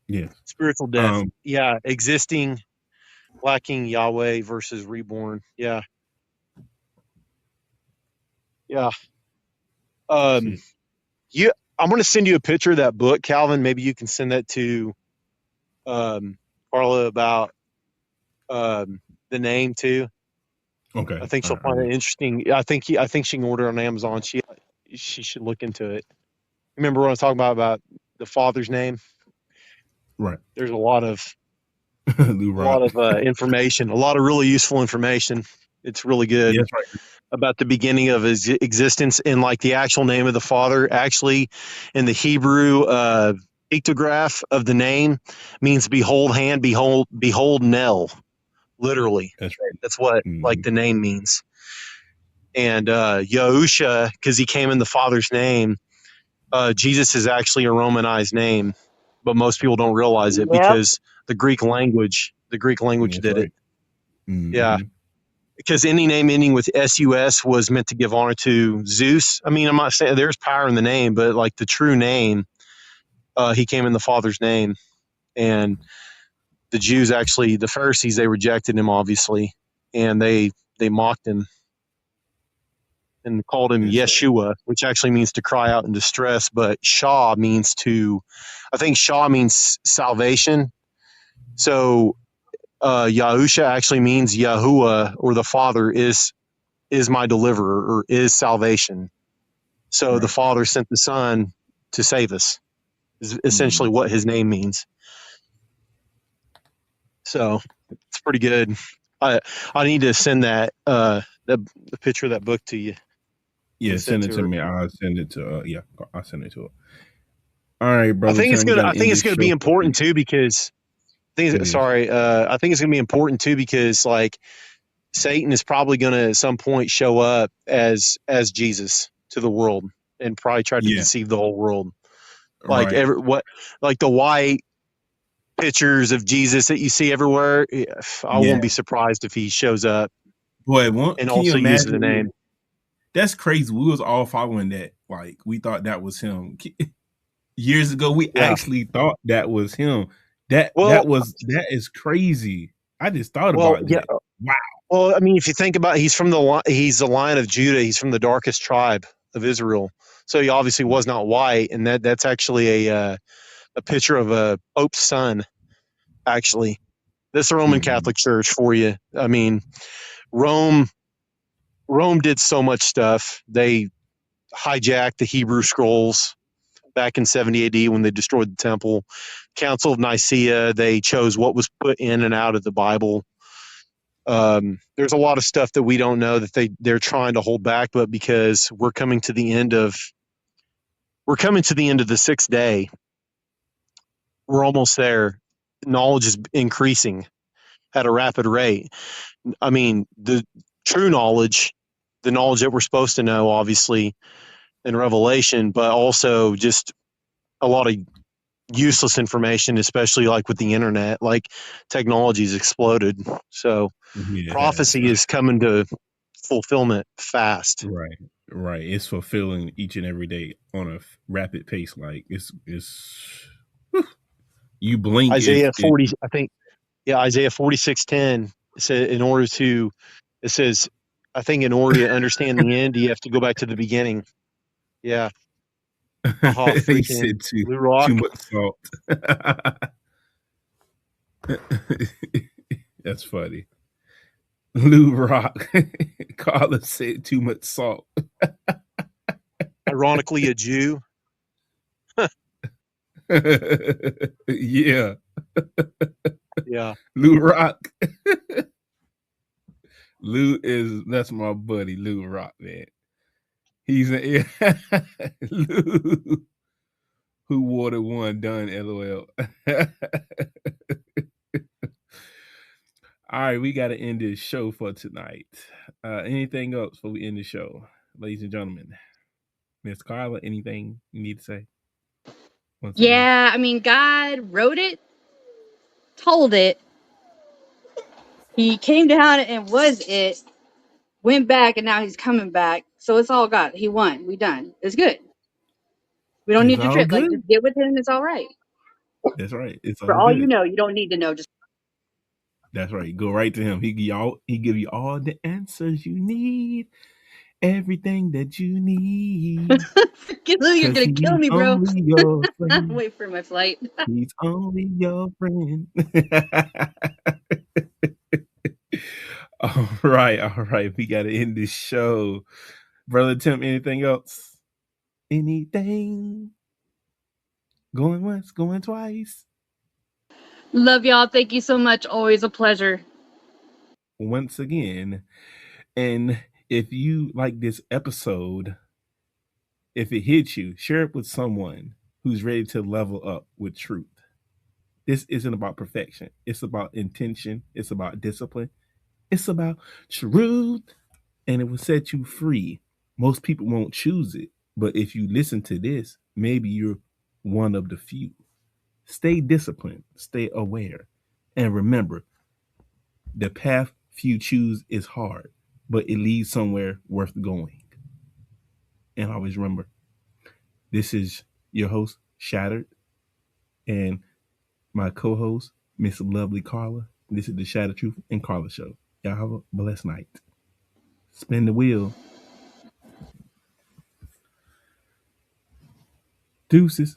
Yes. Spiritual death, Um, yeah, existing, lacking Yahweh versus reborn, yeah, yeah. that's Um, it. you, I'm gonna send you a picture of that book, Calvin. Maybe you can send that to um Carla about the name too. I Okay. think All she'll right, I find will. it interesting. I think she can order on Amazon. she should look into it. Remember when I was talking about the father's name? Right. There's a lot of Lou Rock. information, a lot of really useful information. It's really good Yes, right. about the beginning of his existence, and like the actual name of the father. Actually, in the Hebrew pictograph of the name means "behold hand," "behold Nell." Literally, That's right. that's what like Mm-hmm. the name means. And Yahusha, because he came in the father's name. Jesus is actually a Romanized name, but most people don't realize it Yep. because the Greek language That's did it. right. Yeah, Mm-hmm. because any name ending with sus was meant to give honor to Zeus. I mean, I'm not saying there's power in the name, but like the true name, he came in the Father's name, and the Jews actually, the Pharisees, they rejected him obviously, and they mocked him and called him That's right. Yeshua, which actually means to cry out in distress. But Shah means to, I think Shah means salvation. So Yahusha actually means Yahuwah, or the Father is my deliverer, or is salvation. So the Right. Father sent the Son to save us, is essentially Mm. what his name means. So it's pretty good. I I need to send that the picture of that book to you. Yeah, And send send it to to her. me. I'll send it to yeah, I'll send it to her. All right, brother Tim, we I gotta think end it's this gonna be show for important too because it is. I think it's gonna be important too because like Satan is probably gonna at some point show up as Jesus to the world and probably try to Yeah, deceive the whole world. Like right. like the white pictures of Jesus that you see everywhere. I Yeah. won't be surprised if he shows up Boy, and can you also uses the imagine? name. That's crazy. We was all following that. Like we thought that was him. Years ago, we Yeah. actually thought that was him. Well, That is crazy. I just thought well, about yeah. that. Wow. Well, I mean, if you think about it, he's the Lion of Judah. He's from the darkest tribe of Israel. So he obviously was not white, and that's actually a picture of a Pope's son. Actually, this is the Roman Mm-hmm. Catholic Church for you. I mean, Rome Rome did so much stuff. They hijacked the Hebrew scrolls back in 70 AD when they destroyed the temple. Council of Nicaea, they chose what was put in and out of the Bible. There's a lot of stuff that we don't know that they're trying to hold back, but because we're coming to the end of the sixth day, we're almost there. Knowledge is increasing at a rapid rate. I mean, the true knowledge, the knowledge that we're supposed to know, obviously, in Revelation, but also just a lot of useless information, especially like with the internet. Like technology's exploded, so Yes. prophecy is coming to fulfillment fast. Right. Right. It's fulfilling each and every day on a rapid pace. Like it's you blink, Isaiah it 40, I think, yeah, Isaiah 46:10 said it says, I think in order to understand the end, you have to go back to the beginning. Yeah, haha, he said freaking Blue Rock. too much salt. That's funny. Lou Rock. Carla said too much salt. Ironically, a Jew. Yeah. Yeah, Lou Rock. That's my buddy, Lou Rock, man. He's a Lou who water one done, LOL. All right, we got to end this show for tonight. Anything else before we end the show, ladies and gentlemen? Miss Carla, anything you need to say? Once again, Yeah, I mean, God wrote it, told it. He came down and was it, went back, and now he's coming back. So it's all God. He won. We done. It's good. We don't it's need to all trip. Like, good. just get with him. It's all right. That's right. It's For all all you good. know, you don't need to know. Just That's right. Go right to him. He give you all the answers you need, everything that you need. you're Cause gonna kill he's me, bro. only your friend. Wait for my flight. He's only your friend. All right. We gotta end this show. Brother Tim, anything else? anything. Going once, going twice. Love y'all. Thank you so much. Always a pleasure. Once again. And if you like this episode, if it hits you, share it with someone who's ready to level up with truth. This isn't about perfection. It's about intention. It's about discipline. It's about truth. And it will set you free. Most people won't choose it. But if you listen to this, maybe you're one of the few. Stay disciplined. Stay aware. And remember, the path few choose is hard, but it leads somewhere worth going. And always remember, this is your host, Shattered, and my co host, Miss Lovely Carla. This is the Shattered Truth and Carla Show. Y'all have a blessed night. Spin the wheel. Deuces.